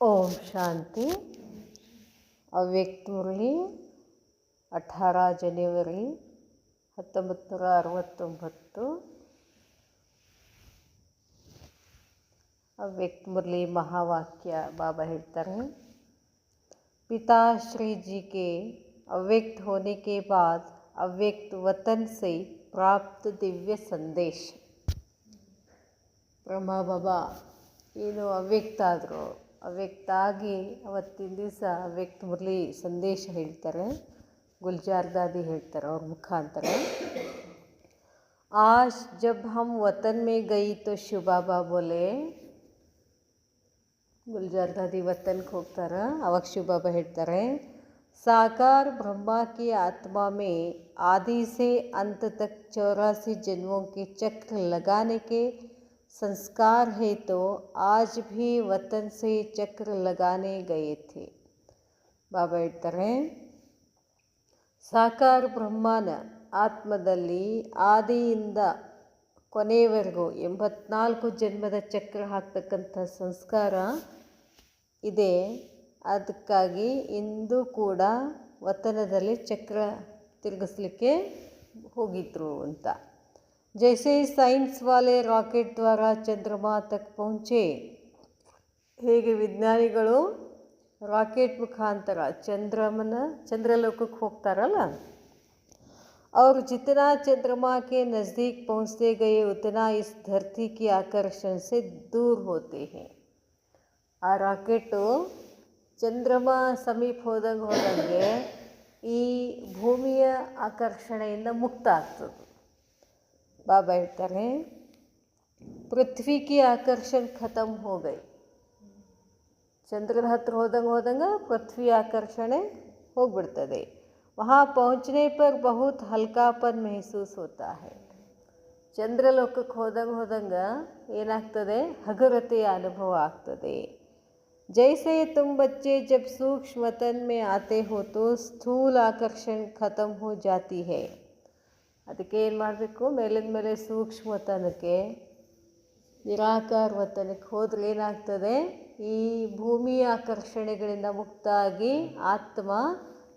ओम शांति। अव्यक्त मुरली 18 जनवरी 1969। अव्यक्त मुरली महावाक्य बाबा ಹೇಳ್ತಾರೆ, पिताश्री जी के अव्यक्त होने के बाद अव्यक्त वतन से प्राप्त दिव्य संदेश। ಬ್ರಹ್ಮ ಬಾಬಾ ಏನು ಅವ್ಯಕ್ತ ಆದರು, ಅವ್ಯಕ್ತ ಆಗಿ ಅವತ್ತಿನ ದಿವಸ ಅವ್ಯಕ್ತ ಮುರಳಿ ಸಂದೇಶ ಹೇಳ್ತಾರೆ, ಗುಲ್ಜಾರ್ ದಾದಿ ಹೇಳ್ತಾರೆ ಅವ್ರ ಮುಖಾಂತರ। आज जब हम वतन में गई तो शिव बाबा बोले, ಗುಲ್ಜಾರ್ ದಾದಿ ವತನ್ಗೆ ಹೋಗ್ತಾರೆ, ಅವಾಗ ಶಿವ ಬಾಬಾ ಹೇಳ್ತಾರೆ, साकार ब्रह्मा की आत्मा में आदि से अंत तक 84 जन्मों के चक्र लगाने के संस्कार है, तो आज भी वतन से चक्र लगाने गए थे। ಬಾಬಾ ಹೇಳ್ತಾರೆ, ಸಾಕಾರ ಬ್ರಹ್ಮನ ಆತ್ಮದಲ್ಲಿ ಆದಿಯಿಂದ ಕೊನೆಯವರೆಗೂ 84 ಜನ್ಮದ ಚಕ್ರ ಹಾಕ್ತಕ್ಕಂಥ ಸಂಸ್ಕಾರ ಇದೆ. ಅದಕ್ಕಾಗಿ ಇಂದು ಕೂಡ ವತನದಲ್ಲಿ ಚಕ್ರ ತಿರುಗಿಸ್ಲಿಕ್ಕೆ ಹೋಗಿದ್ರು ಅಂತ। जैसे साइंस वाले रॉकेट द्वारा चंद्रमा तक पहुँचे, ಹೇಗೆ ವಿಜ್ಞಾನಿಗಳು ರಾಕೆಟ್ ಮುಖಾಂತರ ಚಂದ್ರಲೋಕಕ್ಕೆ ಹೋಗ್ತಾರಲ್ಲ, और जितना चंद्रमा के नज़दीक पहुँचते गए उतना इस धरती की आकर्षण से दूर होते हैं। ಆ ರಾಕೆಟು ಚಂದ್ರಮ ಸಮೀಪ ಹೋದಂಗೆ ಈ ಭೂಮಿಯ ಆಕರ್ಷಣೆಯಿಂದ ಮುಕ್ತ ಆಗ್ತದೆ। ಬಾಬಾ ಹೇಳ್ತಾರೆ, पृथ्वी की आकर्षण खत्म हो गई। ಚಂದ್ರದ ಹತ್ರ ಹೋದಂಗೆ पृथ्वी आकर्षण ಹೋಗ್ಬಿಡ್ತದೆ। वहाँ पहुँचने पर बहुत हल्कापन महसूस होता है। ಚಂದ್ರಲೋಕಕ್ಕೆ ಹೋದಂಗೆ ಏನಾಗ್ತದೆ, ಹಗುರತೆಯ ಅನುಭವ ಆಗ್ತದೆ। जैसे तुम बच्चे जब सूक्ष्म वतन में आते हो तो स्थूल आकर्षण खत्म हो जाती है। ಅದಕ್ಕೆ ಏನು ಮಾಡಬೇಕು, ಮೇಲಿಂದ ಮೇಲೆ ಸೂಕ್ಷ್ಮ ವತನಕ್ಕೆ ನಿರಾಕಾರ ವತನಕ್ಕೆ ಹೋದ್ರೆ ಏನಾಗ್ತದೆ, ಈ ಭೂಮಿಯ ಆಕರ್ಷಣೆಗಳಿಂದ ಮುಕ್ತ ಆಗಿ ಆತ್ಮ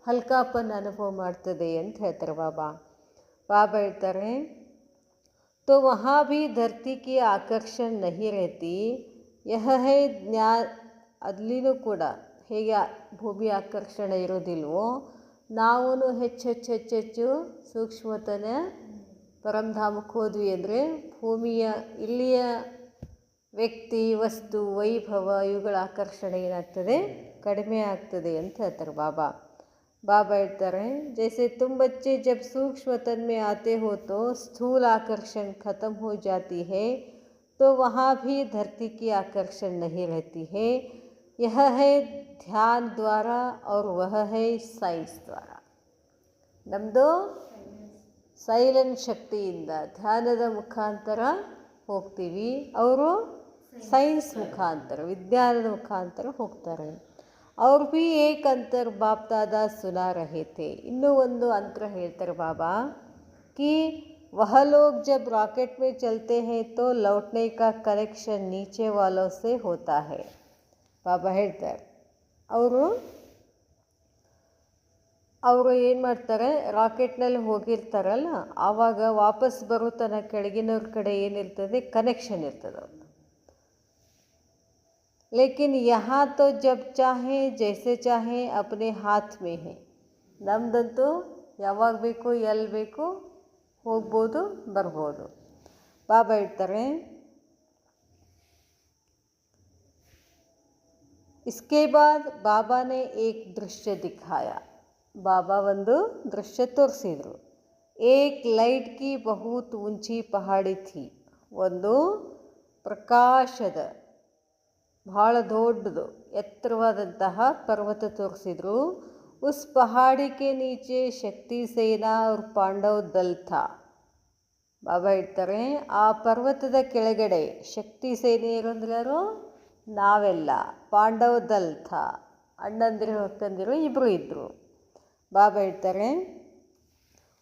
ಹಲ್ಕಾಪನ್ ಅನುಭವ ಮಾಡ್ತದೆ ಅಂತ ಹೇಳ್ತಾರೆ ಬಾಬಾ। ಬಾಬಾ ಹೇಳ್ತಾರೆ, तो वहाँ भी धरती की आकर्षण नहीं रहती। यह है ज्ञान। ಅಲ್ಲಿನೂ ಕೂಡ ಹೇಗೆ ಭೂಮಿ ಆಕರ್ಷಣೆ ಇರೋದಿಲ್ವೋ, ನಾವು ಹೆಚ್ಚು ಸೂಕ್ಷ್ಮತನ ಪರಂಧಾಮಕ್ಕೆ ಹೋದ್ವಿ ಅಂದರೆ ಭೂಮಿಯ ಇಲ್ಲಿಯ ವ್ಯಕ್ತಿ, ವಸ್ತು, ವೈಭವ ಇವುಗಳ ಆಕರ್ಷಣೆ ಏನಾಗ್ತದೆ, ಕಡಿಮೆ ಆಗ್ತದೆ ಅಂತ ಹೇಳ್ತಾರೆ ಬಾಬಾ। ಬಾಬಾ ಹೇಳ್ತಾರೆ, जैसे तुम बच्चे जब सूक्ष्म वतन में आते हो तो स्थूल आकर्षण खत्म हो जाती है, तो वहाँ भी धरती की आकर्षण नहीं रहती है। यह है ध्यान द्वारा और वह है साइंस द्वारा। ನಮ್ಮದು ಸೈಲೆಂಟ್ ಶಕ್ತಿಯಿಂದ ಧ್ಯಾನದ ಮುಖಾಂತರ ಹೋಗ್ತೀವಿ, ಅವರು ಸೈನ್ಸ್ ಮುಖಾಂತರ ವಿಜ್ಞಾನದ ಮುಖಾಂತರ ಹೋಗ್ತಾರೆ। और भी एक अंतर बाप दादा सुना रहे थे। ಇನ್ನೂ ಒಂದು ಅಂತರ ಹೇಳ್ತಾರೆ ಬಾಬಾ, कि वह लोग जब रॉकेट में चलते हैं तो लौटने का कनेक्शन नीचे वालों से होता है। ಬಾಬಾ ಹೇಳ್ತಾರೆ, ಅವರು ಏನು ಮಾಡ್ತಾರೆ, ರಾಕೆಟ್ನಲ್ಲಿ ಹೋಗಿರ್ತಾರಲ್ಲ, ಆವಾಗ ವಾಪಸ್ ಬರೋ ತನಕ ಕೆಳಗಿನವ್ರ ಕಡೆ ಏನಿರ್ತದೆ, ಕನೆಕ್ಷನ್ ಇರ್ತದೆ ಅವ್ರು। लेकिन यहाँ तो जब चाहे जैसे चाहे अपने हाथ में है। ನಮ್ಮದಂತೂ ಯಾವಾಗ ಬೇಕು ಎಲ್ಲಿ ಬೇಕು ಹೋಗ್ಬೋದು ಬರ್ಬೋದು। ಬಾಬಾ ಹೇಳ್ತಾರೆ, इसके बाद बाबा ने एक दृश्य दिखाया। बाबा ಒಂದು ದೃಶ್ಯ ತೋರಿಸಿದರು। एक लाइट की बहुत ऊंची पहाड़ी थी। ಒಂದು ಪ್ರಕಾಶದ ಬಹಳ ದೊಡ್ಡದು ಎತ್ತರವಾದಂತಹ ಪರ್ವತ ತೋರಿಸಿದ್ರು। उस पहाड़ी के नीचे शक्ति सेना और पांडव दल था। ಬಾಬಾ ಹೇಳ್ತಾರೆ, ಆ ಪರ್ವತದ ಕೆಳಗಡೆ ಶಕ್ತಿ ಸೇನೆಯರು ಅಂದ್ರೆ ನಾವೆಲ್ಲ, ಪಾಂಡವ್ ದಲ್ ಥಾ ಅಣ್ಣಂದಿರು ಅಕ್ಕಂದಿರು ಇಬ್ಬರು ಇದ್ದರು। ಬಾಬಾ ಹೇಳ್ತಾರೆ,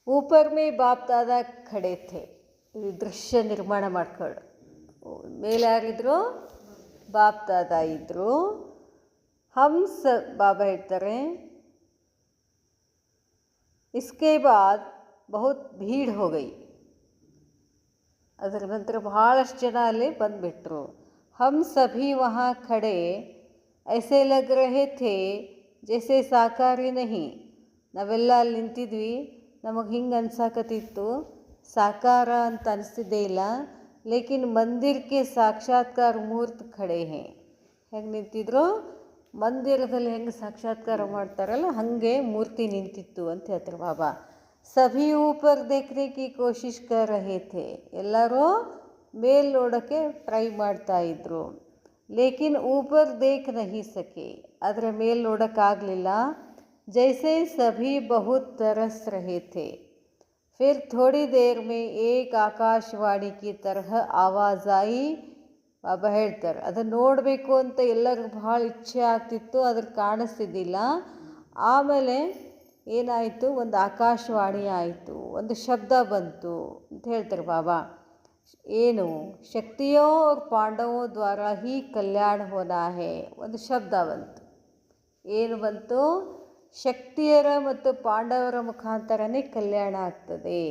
ऊपर में बाप दादा खड़े थे। ಈ ದೃಶ್ಯ ನಿರ್ಮಾಣ ಮಾಡ್ಕೊಂಡು ಮೇಲೆ ಯಾರಿದ್ರು, ಬಾಪ್ ದಾದಾ ಇದ್ದರು। ಬಾಬಾ ಹೇಳ್ತಾರೆ, इसके बाद बहुत भीड़ हो गई. ಅದರ ನಂತರ ಬಹಳಷ್ಟು ಜನ ಅಲ್ಲಿ ಬಂದುಬಿಟ್ರು. हम सभी वहाँ खड़े ऐसे लग रहे थे जैसे साकारी नहीं. ನಾವೆಲ್ಲ ಅಲ್ಲಿ ನಿಂತಿದ್ವಿ, ನಮಗೆ ಹಿಂಗೆ ಅನ್ಸಾಕತ್ತಿತ್ತು ಸಾಕಾರ ಅಂತ ಅನಿಸ್ತಿದ್ದೇ ಇಲ್ಲ. ಲೇಕಿನ್ ಮಂದಿರಕ್ಕೆ ಸಾಕ್ಷಾತ್ಕಾರ ಮೂರ್ತಿ ಖಡೆ ಹೇ. ಹೆಂಗೆ ನಿಂತಿದ್ರು, ಮಂದಿರದಲ್ಲಿ ಹೆಂಗೆ ಸಾಕ್ಷಾತ್ಕಾರ ಮಾಡ್ತಾರಲ್ಲ ಹಾಗೆ ಮೂರ್ತಿ ನಿಂತಿತ್ತು ಅಂತ ಹೇಳ್ತಾರೆ ಬಾಬಾ. ಸಭಿ ಊಪರ್ ದೇಖ್ನೆ ಕಿ ಕೋಶಿಶ್ ಕರ್ ರಹೇ ಥೆ. ಎಲ್ಲರೂ ಮೇಲ್ ನೋಡೋಕ್ಕೆ ಟ್ರೈ ಮಾಡ್ತಾ ಇದ್ರು. ಲೇಕಿನ್ ಊಪರ್ ದೇಖ್ ನಹಿ ಸಕೆ. ಆದರೆ ಮೇಲ್ ನೋಡೋಕ್ಕಾಗಲಿಲ್ಲ. ಜೈಸೆ ಸಭಿ ಬಹುತ್ तरस रहे थे. फिर थोड़ी देर में एक आकाशवाणी की तरह आवाज़ आई. ಬಾಬಾ ಹೇಳ್ತಾರೆ, ಅದನ್ನು ನೋಡಬೇಕು ಅಂತ ಎಲ್ಲರಿಗೂ ಭಾಳ ಇಚ್ಛೆ ಆಗ್ತಿತ್ತು, ಅದ್ರ ಕಾಣಿಸ್ತಿದ್ದಿಲ್ಲ. ಆಮೇಲೆ ಏನಾಯಿತು, ಒಂದು ಆಕಾಶವಾಣಿ ಆಯಿತು, ಒಂದು ಶಬ್ದ ಬಂತು ಅಂತ ಹೇಳ್ತಾರೆ ಬಾಬಾ. ಏನು, ಶಕ್ತಿಯೋ और ಪಾಂಡವೋ ದ್ವಾರ ಹಿ ಕಲ್ಯಾಣ ಹೋನಾ ಹೇ. ಒಂದು ಶಬ್ದ ಬಂತು. ಏನು ಬಂತು, ಶಕ್ತಿಯರ ಮತ್ತು ಪಾಂಡವರ ಮುಖಾಂತರನೇ ಕಲ್ಯಾಣ ಆಗ್ತದೆ.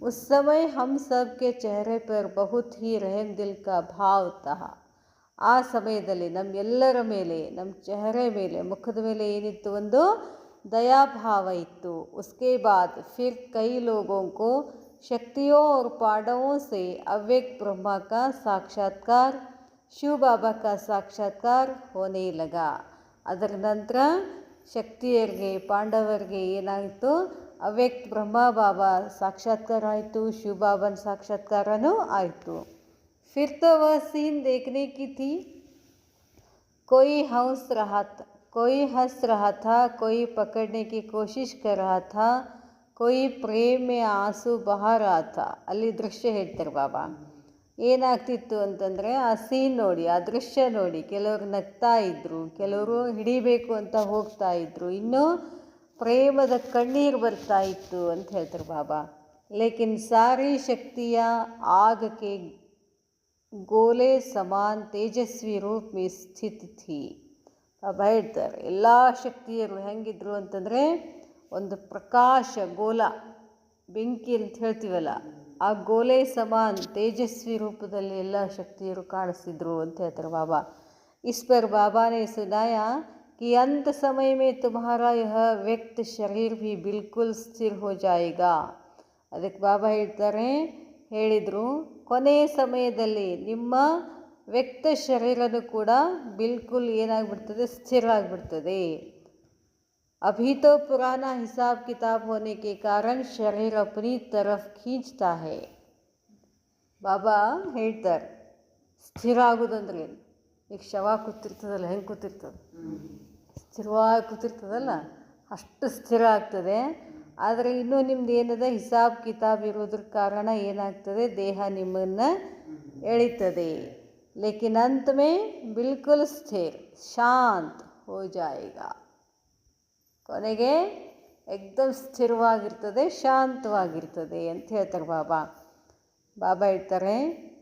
उस समय हम सब के चेहरे पर बहुत ही रहम दिल का भाव था. ಆ ಸಮಯದಲ್ಲಿ ನಮ್ಮೆಲ್ಲರ ಮೇಲೆ, ನಮ್ಮ ಚೆಹರೆ ಮೇಲೆ, ಮುಖದ ಮೇಲೆ ಏನಿತ್ತು, ಒಂದು दयाभाव इत्तु. उसके बाद फिर कई लोगों को शक्तियों और पांडवों से अव्यक्त ब्रह्मा का साक्षात्कार, शिव बाबा का साक्षात्कार होने लगा. ಅದರ ನಂತರ ಶಕ್ತಿಯರಿಗೆ, ಪಾಂಡವರಿಗೆ ಏನಾಯಿತು, ಅವ್ಯಕ್ತ ಬ್ರಹ್ಮ ಬಾಬಾ ಸಾಕ್ಷಾತ್ಕಾರ ಆಯಿತು, ಶಿವ ಬಾಬನ ಸಾಕ್ಷಾತ್ಕಾರನೂ ಆಯಿತು. फिर तो वह सीन देखने की थी. कोई हंस रहा था, कोई पकड़ने की कोशिश कर रहा था, कोई प्रेम में आंसू बहा रहा था. ಅಲ್ಲಿ ದೃಶ್ಯ ಹೇಳ್ತಾರೆ ಬಾಬಾ. ಏನಾಗ್ತಿತ್ತು ಅಂತಂದರೆ, ಆ ಸೀನ್ ನೋಡಿ, ಆ ದೃಶ್ಯ ನೋಡಿ, ಕೆಲವರು ನಗ್ತಾ ಇದ್ದರು, ಕೆಲವರು ಹಿಡಿಬೇಕು ಅಂತ ಹೋಗ್ತಾ ಇದ್ದರು, ಇನ್ನೂ ಪ್ರೇಮದ ಕಣ್ಣೀರು ಬರ್ತಾ ಇತ್ತು ಅಂತ ಹೇಳ್ತಾರೆ ಬಾಬಾ. ಲೇಕಿನ್ ಸಾರಿ ಶಕ್ತಿಯ ಆಗ ಕೆ ಗೋಲೆ ಸಮಾನ್ ತೇಜಸ್ವಿ ರೂಪ ಮೇ ಸ್ಥಿತ ಥಿ. ಬಾಬಾ ಹೇಳ್ತಾರೆ, ಎಲ್ಲ ಶಕ್ತಿಯರು ಹೆಂಗಿದ್ರು ಅಂತಂದರೆ, ಒಂದು ಪ್ರಕಾಶ ಗೋಲ, ಬೆಂಕಿ ಅಂತ ಹೇಳ್ತೀವಲ್ಲ, ಆ ಗೋಲೆ ಸಮಾನ್ ತೇಜಸ್ವಿ ರೂಪದಲ್ಲಿ ಎಲ್ಲ ಶಕ್ತಿಯರು ಕಾಣಿಸ್ತಿದ್ರು ಅಂತ ಹೇಳ್ತಾರೆ ಬಾಬಾ. ಇಸ್ ಪರ್ ಬಾಬಾ ನೆ ಸುನಾಯಾ कि अंत समय में तुम्हारा यह व्यक्त शरीर भी बिल्कुल स्थिर हो जाएगा. ಅದಕ್ಕೆ ಬಾಬಾ ಹೇಳಿದರು, ಕೊನೆಯ ಸಮಯದಲ್ಲಿ ನಿಮ್ಮ ವ್ಯಕ್ತ ಶರೀರನೂ ಕೂಡ ಬಿಲ್ಕುಲ್ ಏನಾಗ್ಬಿಡ್ತದೆ, ಸ್ಥಿರ ಆಗಿಬಿಡ್ತದೆ. अभी तो पुराना हिसाब किताब होने के कारण शरीर अपनी तरफ खींचता है. ಬಾಬಾ ಹೇಳ್ತಾರೆ, ಸ್ಥಿರ ಆಗೋದಂದ್ರೆ ಏನು, ಈಗ ಶವ ಕೂತಿರ್ತದಲ್ಲ, ಹೆಂಗೆ ಕೂತಿರ್ತದೆ, ಸ್ಥಿರವಾಗಿ ಕೂತಿರ್ತದಲ್ಲ, ಅಷ್ಟು ಸ್ಥಿರ ಆಗ್ತದೆ. ಆದರೆ ಇನ್ನೂ ನಿಮ್ದು ಏನದ ಹಿಸಾಬ್ ಕಿತಾಬ್ ಇರೋದ್ರ ಕಾರಣ ಏನಾಗ್ತದೆ, ದೇಹ ನಿಮ್ಮನ್ನು ಎಳಿತದೆ. ಲೇಕಿನ್ ಅಂತ್ ಮೇ ಬಿಲ್ಕುಲ್ ಸ್ಥಿರ ಶಾಂತ್ ಹೋ ಜಾಯೇಗಾ. ಕೊನೆಗೆ ಎಕ್ದಮ್ ಸ್ಥಿರವಾಗಿರ್ತದೆ, ಶಾಂತವಾಗಿರ್ತದೆ ಅಂತ ಹೇಳ್ತಾರೆ ಬಾಬಾ. ಬಾಬಾ ಹೇಳ್ತಾರೆ,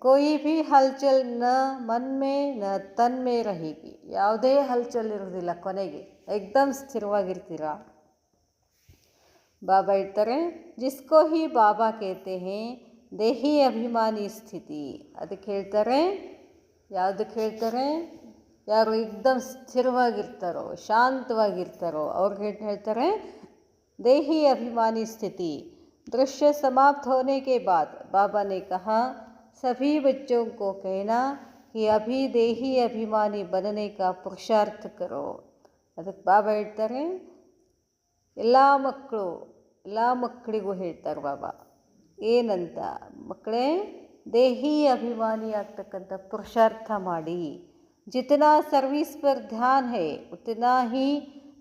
कोई भी हलचल न मन में न तन में रहेगी. ಯಾವುದೇ ಹಲ್ಚಲ್ ಇರೋದಿಲ್ಲ, ಕೊನೆಗೆ ಎಕ್ದಮ್ ಸ್ಥಿರವಾಗಿರ್ತೀರ. ಬಾಬಾ ಹೇಳ್ತಾರೆ, ಜಿಸ್ಕೋ ಹಿ ಬಾಬಾ ಕೇತೆ ಹೇ ದೇಹಿ ಅಭಿಮಾನಿ ಸ್ಥಿತಿ. ಅದಕ್ಕೆ ಹೇಳ್ತಾರೆ, ಯಾವುದಕ್ಕೆ ಹೇಳ್ತಾರೆ, ಯಾರು ಎಕ್ದಮ್ ಸ್ಥಿರವಾಗಿರ್ತಾರೋ, ಶಾಂತವಾಗಿರ್ತಾರೋ ಅವ್ರಿಗೆ ಹೇಳ್ತಾರೆ ದೇಹಿ ಅಭಿಮಾನಿ ಸ್ಥಿತಿ. दृश्य समाप्त होने के बाद बाबा ने कहा, सभी बच्चों को कहना कि अभी देही अभिमानी बनने का पुरुषार्थ करो. ಅದಕ್ಕೆ ಬಾಬಾ ಹೇಳ್ತಾರೆ, ಎಲ್ಲ ಮಕ್ಕಳಿಗೂ ಹೇಳ್ತಾರೆ ಬಾಬಾ ಏನಂತ, ಮಕ್ಕಳೇ ದೇಹಿ ಅಭಿಮಾನಿ ಆಗ್ತಕ್ಕಂಥ ಪುರುಷಾರ್ಥ ಮಾಡಿ. जितना सर्विस पर ध्यान है उतना ही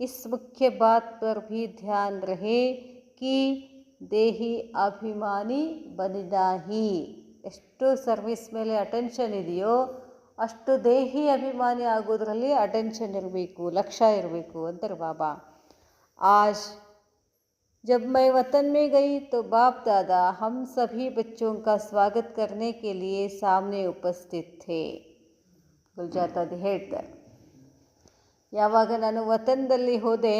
इस मुख्य बात पर भी ध्यान रहे कि ದೇಹಿ ಅಭಿಮಾನಿ ಬನಿದಾಹಿ. ಎಷ್ಟು ಸರ್ವಿಸ್ ಮೇಲೆ ಅಟೆನ್ಷನ್ ಇದೆಯೋ ಅಷ್ಟು ದೇಹಿ ಅಭಿಮಾನಿ ಆಗೋದ್ರಲ್ಲಿ ಅಟೆನ್ಷನ್ ಇರಬೇಕು, ಲಕ್ಷ್ಯ ಇರಬೇಕು ಅಂತಾರೆ ಬಾಬಾ. आज जब मैं वतन में गई तो बाप दादा हम सभी बच्चों का स्वागत करने के लिए सामने उपस्थित थे. ಗುಲ್ಜಾತಾದಿ ಹೇಳ್ತಾರೆ, ಯಾವಾಗ ನಾನು ವತನದಲ್ಲಿ ಹೋದೆ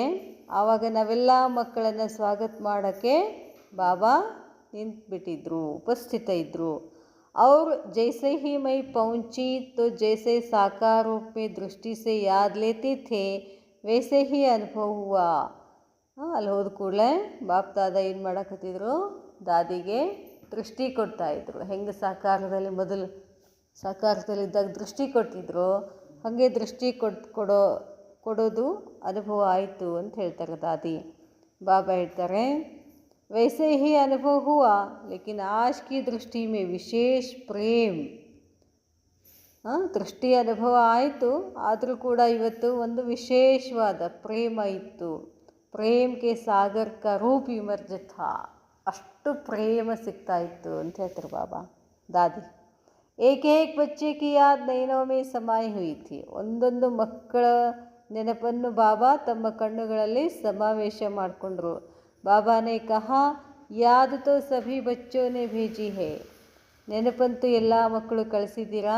ಆವಾಗ ನಾವೆಲ್ಲ ಮಕ್ಕಳನ್ನು ಸ್ವಾಗತ ಮಾಡೋಕ್ಕೆ ಬಾಬಾ ನಿಂತುಬಿಟ್ಟಿದ್ರು, ಉಪಸ್ಥಿತ ಇದ್ದರು. और जैसे ही मैं पहुंची तो जैसे साकार रूप में दृष्टि से याद लेते थे वैसे ही अनुभव हुआ. ಅಲ್ಲಿ ಹೋದ ಕೂಡಲೇ ಬಾಪ್ ದಾದ ಏನು ಮಾಡಕತ್ತಿದ್ರು, ದಾದಿಗೆ ದೃಷ್ಟಿ ಕೊಡ್ತಾಯಿದ್ರು. ಹೆಂಗೆ ಸಾಕಾರದಲ್ಲಿದ್ದಾಗ ದೃಷ್ಟಿ ಕೊಡ್ತಿದ್ರು, ಹಾಗೆ ದೃಷ್ಟಿ ಕೊಡೋದು ಅನುಭವ ಆಯಿತು ಅಂತ ಹೇಳ್ತಾರೆ ದಾದಿ. ಬಾಬಾ ಹೇಳ್ತಾರೆ, वैसे ही अनुभव हुआ लेकिन आज की दृष्टि में विशेष प्रेम. ದೃಷ್ಟಿ ಅನುಭವ ಆಯಿತು, ಆದರೂ ಕೂಡ ಇವತ್ತು ಒಂದು ವಿಶೇಷವಾದ ಪ್ರೇಮ ಇತ್ತು. ಪ್ರೇಮಕ್ಕೆ ಸಾಗರ್ ಕಾ ರೂಪ್ ಇಮರ್ಜ ಥಾ. ಅಷ್ಟು ಪ್ರೇಮ ಸಿಗ್ತಾ ಇತ್ತು ಅಂತ ಹೇಳ್ತಾರೆ ಬಾಬಾ ದಾದಿ. ಏಕ್ ಬಚ್ಚೆ ಕಿ ಯಾದ್ ನೈನೋ ಮೇ ಸಮಾಯಿ ಹುಯಿ ಥಿ. ಒಂದೊಂದು ಮಕ್ಕಳ ನೆನಪನ್ನು ಬಾಬಾ ತಮ್ಮ ಕಣ್ಣುಗಳಲ್ಲಿ ಸಮಾವೇಶ ಮಾಡಿಕೊಂಡ್ರು. बाबा ने कहा याद तो सभी बच्चों ने भेजी है. ನೆನಪಂತೂ ಎಲ್ಲ ಮಕ್ಕಳು ಕಳಿಸಿದ್ದೀರಾ,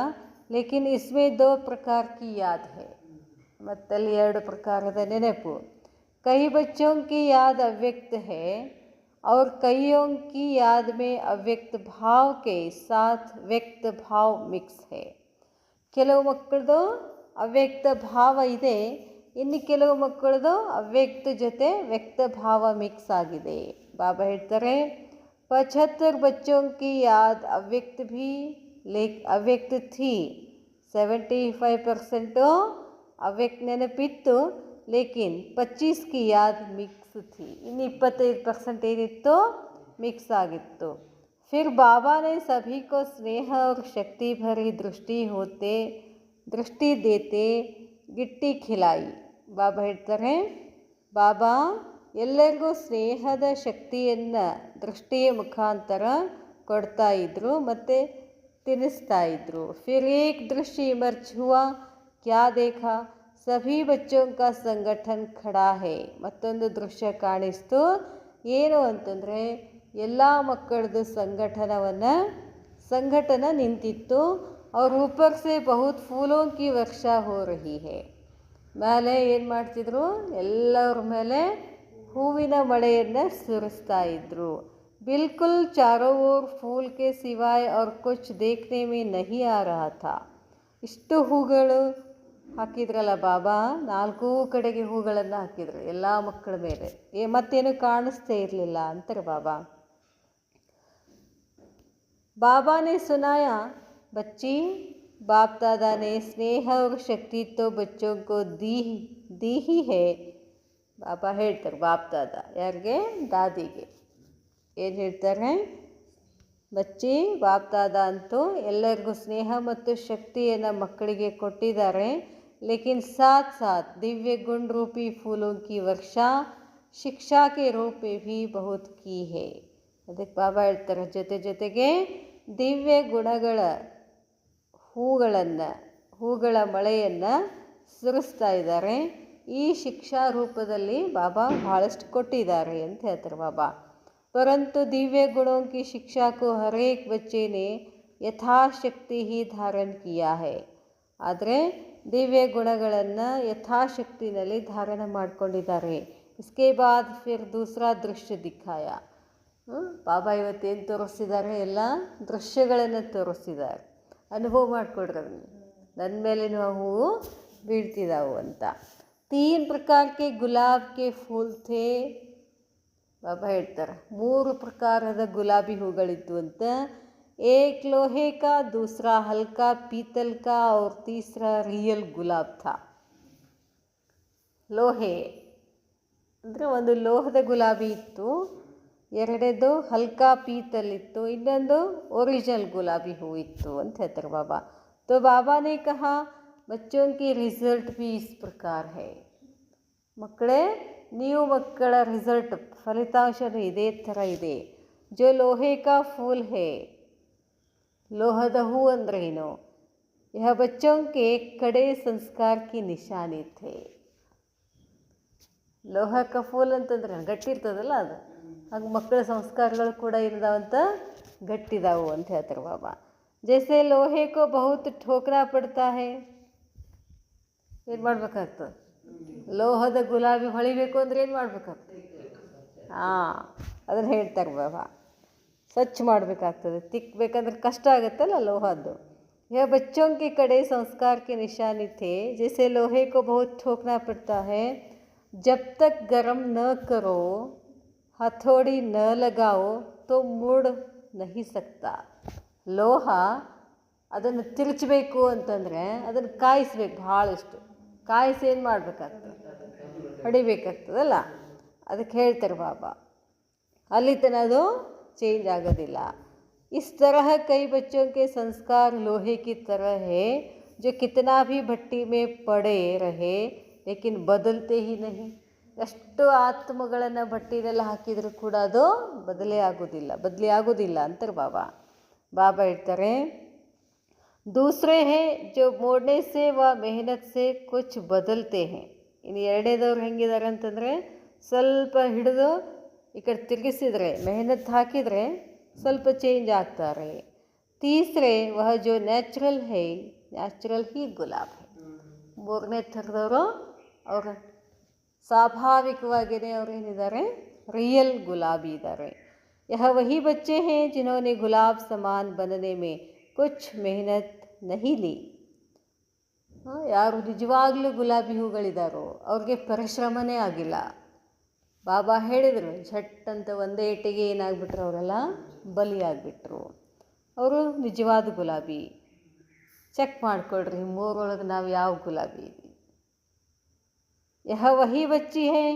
ಲೇಕಿನ್ ಇಸ್ಮೇ 2 ಪ್ರಕಾರ ಕಿ ಯಾದ್ है. ಮತ್ತಲ್ಲಿ 2 ಪ್ರಕಾರದ ನೆನಪು. कई बच्चों की याद अव्यक्त है और कईयों की याद में अव्यक्त भाव के साथ व्यक्त भाव मिक्स है. ಕೆಲವು ಮಕ್ಕಳದು ಅವ್ಯಕ್ತ ಭಾವ ಇದೆ, ಇನ್ನು ಕೆಲವು ಮಕ್ಕಳದು ಅವ್ಯಕ್ತ ಜೊತೆ ವ್ಯಕ್ತ ಭಾವ ಮಿಕ್ಸ್ ಆಗಿದೆ. ಬಾಬಾ ಹೇಳ್ತಾರೆ, 75 बच्चों की याद ಅವ್ಯಕ್ತ ಥಿ. 75% ಅವ್ಯಕ್ತ ನೆನಪಿತ್ತು, ಲೇಕಿನ್ 25 की याद ಮಿಕ್ಸ್ ಥಿ. ಇನ್ನು 25% ಏನಿತ್ತು, ಮಿಕ್ಸ್ ಆಗಿತ್ತು. फिर बाबा ने सभी को स्नेह और शक्ति भरी दृष्टि देते ಗಿಟ್ಟಿ ಖಿಲಾಯಿ. ಬಾಬಾ ಹೇಳ್ತಾರೆ, ಬಾಬಾ ಎಲ್ಲರಿಗೂ ಸ್ನೇಹದ ಶಕ್ತಿಯನ್ನು ದೃಷ್ಟಿಯ ಮುಖಾಂತರ ಕೊಡ್ತಾ ಇದ್ದರು ಮತ್ತು ತಿನ್ನಿಸ್ತಾ ಇದ್ದರು. ಫಿರ್ ಏಕ್ ದೃಶ್ಯ ಇಮರ್ಜ್ ಹುವಾ, ಕ್ಯಾ ದೇಖಾ, ಸಭಿ ಬಚ್ಚೋं का ಸಂಗಠನ್ ಖಡಾ ಹೇ. ಮತ್ತೊಂದು ದೃಶ್ಯ ಕಾಣಿಸ್ತು. ಏನು ಅಂತಂದರೆ ಎಲ್ಲ ಮಕ್ಕಳದು ಸಂಘಟನ ನಿಂತಿತ್ತು. और ऊपर से बहुत फूलों की वर्षा हो रही है. ಮೇಲೆ ಏನು ಮಾಡ್ತಿದ್ರು, ಎಲ್ಲರ ಮೇಲೆ ಹೂವಿನ ಮಳೆಯನ್ನು ಸುರಿಸ್ತಾ ಇದ್ದರು. बिल्कुल चारों ओर फूल के सिवाय और कुछ देखने में नहीं आ रहा था. ಇಷ್ಟು ಹೂಗಳು ಹಾಕಿದ್ರಲ್ಲ ಬಾಬಾ, 4 ಕಡೆಗೆ ಹೂಗಳನ್ನು ಹಾಕಿದ್ರು ಎಲ್ಲ ಮಕ್ಕಳ ಮೇಲೆ. ಮತ್ತೇನು ಕಾಣಿಸ್ತೇ ಇರಲಿಲ್ಲ ಅಂತಾರೆ ಬಾಬಾ. बाबा ने सुनाया, बच्ची बाप दादा ने स्नेह और शक्ति तो बच्चों को दी ही है. ಬಾಬಾ ಹೇಳ್ತಾರೆ ಬಾಪ್ ದಾದ ಯಾರಿಗೆ, ದಾದಿಗೆ ಏನು ಹೇಳ್ತಾರೆ, ಬಚ್ಚಿ ಬಾಪ್ ದಾದ ಅಂತೂ ಎಲ್ಲರಿಗೂ ಸ್ನೇಹ ಮತ್ತು ಶಕ್ತಿಯನ್ನು ಮಕ್ಕಳಿಗೆ ಕೊಟ್ಟಿದ್ದಾರೆ. ಲೇಕಿನ್ ಸಾಥ್ ಸಾಥ್ ದಿವ್ಯ ಗುಣ ರೂಪಿ ಫೂಲೋं की वर्षा ಶಿಕ್ಷಾ के रूप में भी बहुत की है. ಅದಕ್ಕೆ ಬಾಬಾ ಹೇಳ್ತಾರೆ, ಜೊತೆಗೆ ದಿವ್ಯ ಗುಣಗಳ ಹೂಗಳ ಮಳೆಯನ್ನು ಸುರಿಸ್ತಾ ಇದ್ದಾರೆ. ಈ ಶಿಕ್ಷಾ ರೂಪದಲ್ಲಿ ಬಾಬಾ ಭಾಳಷ್ಟು ಕೊಟ್ಟಿದ್ದಾರೆ ಅಂತ ಹೇಳ್ತಾರೆ ಬಾಬಾ. ಪರಂತು ದಿವ್ಯ ಗುಣೋं की शिक्षा को हर एक बच्चे ने ಯಥಾಶಕ್ತಿ ಹಿ ಧಾರಣ ಕಿಯಾ ಹೈ. ಆದರೆ ದಿವ್ಯ ಗುಣಗಳನ್ನು ಯಥಾಶಕ್ತಿನಲ್ಲಿ ಧಾರಣ ಮಾಡಿಕೊಂಡಿದ್ದಾರೆ. ಇಸ್ಕೆ ಬಾದ್ ಫಿರ್ ದೂಸರಾ ದೃಶ್ಯ ದಿಖಾಯ. ಬಾಬಾ ಇವತ್ತೇನು ತೋರಿಸ್ತಿದ್ದಾರೆ, ಎಲ್ಲ ದೃಶ್ಯಗಳನ್ನು ತೋರಿಸ್ತಿದ್ದಾರೆ. ಅನುಭವ ಮಾಡಿಕೊಡ್ರಿ, ನನ್ನ ಮೇಲಿನ ಹೂವು ಬೀಳ್ತಿದ್ದಾವು ಅಂತ. 3 प्रकार के गुलाब के फूल थे. ಬಾಬಾ ಹೇಳ್ತಾರೆ 3 ಪ್ರಕಾರದ ಗುಲಾಬಿ ಹೂಗಳಿತ್ತು ಅಂತ. एक लोहे का, दूसरा हल्का पीतल का और तीसरा रियल गुलाब था. ಲೋಹೆ ಅಂದರೆ ಒಂದು ಲೋಹದ ಗುಲಾಬಿ ಇತ್ತು, ಎರಡನೇದು ಹಲ್ಕಾ ಪೀತಲ್ ಇತ್ತು, ಇನ್ನೊಂದು ಒರಿಜಿನಲ್ ಗುಲಾಬಿ ಹೂ ಇತ್ತು ಅಂತ ಹೇಳ್ತಾರೆ ಬಾಬಾ. तो बाबा ने कहा, बच्चों की रिजल्ट भी इस प्रकार है. ಮಕ್ಕಳೇ, ನೀವು ಮಕ್ಕಳ ರಿಸಲ್ಟ್ ಫಲಿತಾಂಶನೂ ಇದೇ ಥರ ಇದೆ. जो लोहे का फूल है, ಲೋಹದ ಹೂ ಅಂದರೆ ಏನು, यह बच्चों के कड़े संस्कार की निशानी थे. ಲೋಹಕ ಫೂಲ್ ಅಂತಂದ್ರೆ ಗಟ್ಟಿ ಇರ್ತದಲ್ಲ ಅದು, ಹಾಗೆ ಮಕ್ಕಳ ಸಂಸ್ಕಾರಗಳು ಕೂಡ ಇರ್ದಾವಂತ ಗಟ್ಟಿದಾವು ಅಂತ ಹೇಳ್ತಾರೆ ಬಾಬಾ. ಜೈಸೆ ಲೋಹೆ ಕೋ ಬಹುತ್ ಠೋಕನಾ ಪಡ್ತಾ ಹೈ. ಏನು ಮಾಡ್ಬೇಕಾಗ್ತದೆ, ಲೋಹದ ಗುಲಾಬಿ ಹೊಳಿಬೇಕು ಅಂದರೆ ಏನು ಮಾಡಬೇಕಾಗ್ತದೆ? ಹಾಂ, ಅದನ್ನು ಹೇಳ್ತಾರೆ ಬಾಬಾ. ಸ್ವಚ್ಛ ಮಾಡಬೇಕಾಗ್ತದೆ. ತಿಕ್ಕಬೇಕಂದ್ರೆ ಕಷ್ಟ ಆಗುತ್ತಲ್ಲ ಲೋಹದ್ದು. यह बच्चों के कड़े संस्कार की निशानी थे, जैसे लोहे को बहुत ठोकना पड़ता है, जब तक गर्म न करो, हथौड़ी न लगाओ तो मुड़ नहीं सकता. ಲೋಹ ಅದನ್ನು ತಿರುಚಬೇಕು ಅಂತಂದರೆ ಅದನ್ನು ಕಾಯಿಸ್ಬೇಕು, ಭಾಳಷ್ಟು ಕಾಯಿಸಿ ಏನು ಮಾಡಬೇಕಾಗ್ತದೆ? ಹೊಡಿಬೇಕಾಗ್ತದಲ್ಲ. ಅದಕ್ಕೆ ಹೇಳ್ತಾರೆ ಬಾಬಾ, ಅಲ್ಲಿ ತನಕ ಅದು चेंज आಗೋದಿಲ್ಲ. इस तरह कई बच्चों के संस्कार लोहे की तरह है, जो कितना भी भट्टी में पड़े रहे लेकिन बदलते ही नहीं. ಎಷ್ಟು ಆತ್ಮಗಳನ್ನು ಭಟ್ಟಿನಲ್ಲಿ ಹಾಕಿದರೂ ಕೂಡ ಅದು ಬದಲೇ ಆಗೋದಿಲ್ಲ ಅಂತಾರೆ ಬಾಬಾ. ಬಾಬಾ ಹೇಳ್ತಾರೆ, दूसरे हैं जो मोड़ने से व मेहनत से कुछ बदलते हैं. ಇನ್ನು ಎರಡನೇದವ್ರು ಹೆಂಗಿದ್ದಾರೆ ಅಂತಂದರೆ, ಸ್ವಲ್ಪ ಹಿಡಿದು ಈ ಕಡೆ ತಿರುಗಿಸಿದರೆ, ಮೆಹನತ್ ಹಾಕಿದರೆ ಸ್ವಲ್ಪ ಚೇಂಜ್ ಆಗ್ತಾರೆ. ತೀಸರೆ ವಹ ಜೋ ನ್ಯಾಚುರಲ್ ಹೈ, ನ್ಯಾಚುರಲ್ ಹಿ ಗುಲಾಬ್ ಹೈ. ಮೂರನೇ ಥರದವರು ಅವರು ಸ್ವಾಭಾವಿಕವಾಗಿಯೇ ಅವ್ರು ಏನಿದ್ದಾರೆ, ರಿಯಲ್ ಗುಲಾಬಿ ಇದ್ದಾರೆ. यह वही बच्चे हैं जिन्होंने गुलाब समान बनने में कुछ मेहनत नहीं ली. ಯಾರು ನಿಜವಾಗ್ಲೂ ಗುಲಾಬಿ ಹೂಗಳಿದ್ದಾರೋ ಅವ್ರಿಗೆ ಪರಿಶ್ರಮನೇ ಆಗಿಲ್ಲ. ಬಾಬಾ ಹೇಳಿದರು, ಝಟ್ ಅಂತ ಒಂದೇ ಏಟಿಗೆ ಏನಾಗ್ಬಿಟ್ರು, ಅವರೆಲ್ಲ ಬಲಿಯಾಗಿಬಿಟ್ರು. ಅವರು ನಿಜವಾದ ಗುಲಾಬಿ. ಚೆಕ್ ಮಾಡಿಕೊಳ್ರಿ, ಮೂರೊಳಗೆ ನಾವು ಯಾವ ಗುಲಾಬಿ ಇದ್ದೀವಿ. यह वही बच्ची हैं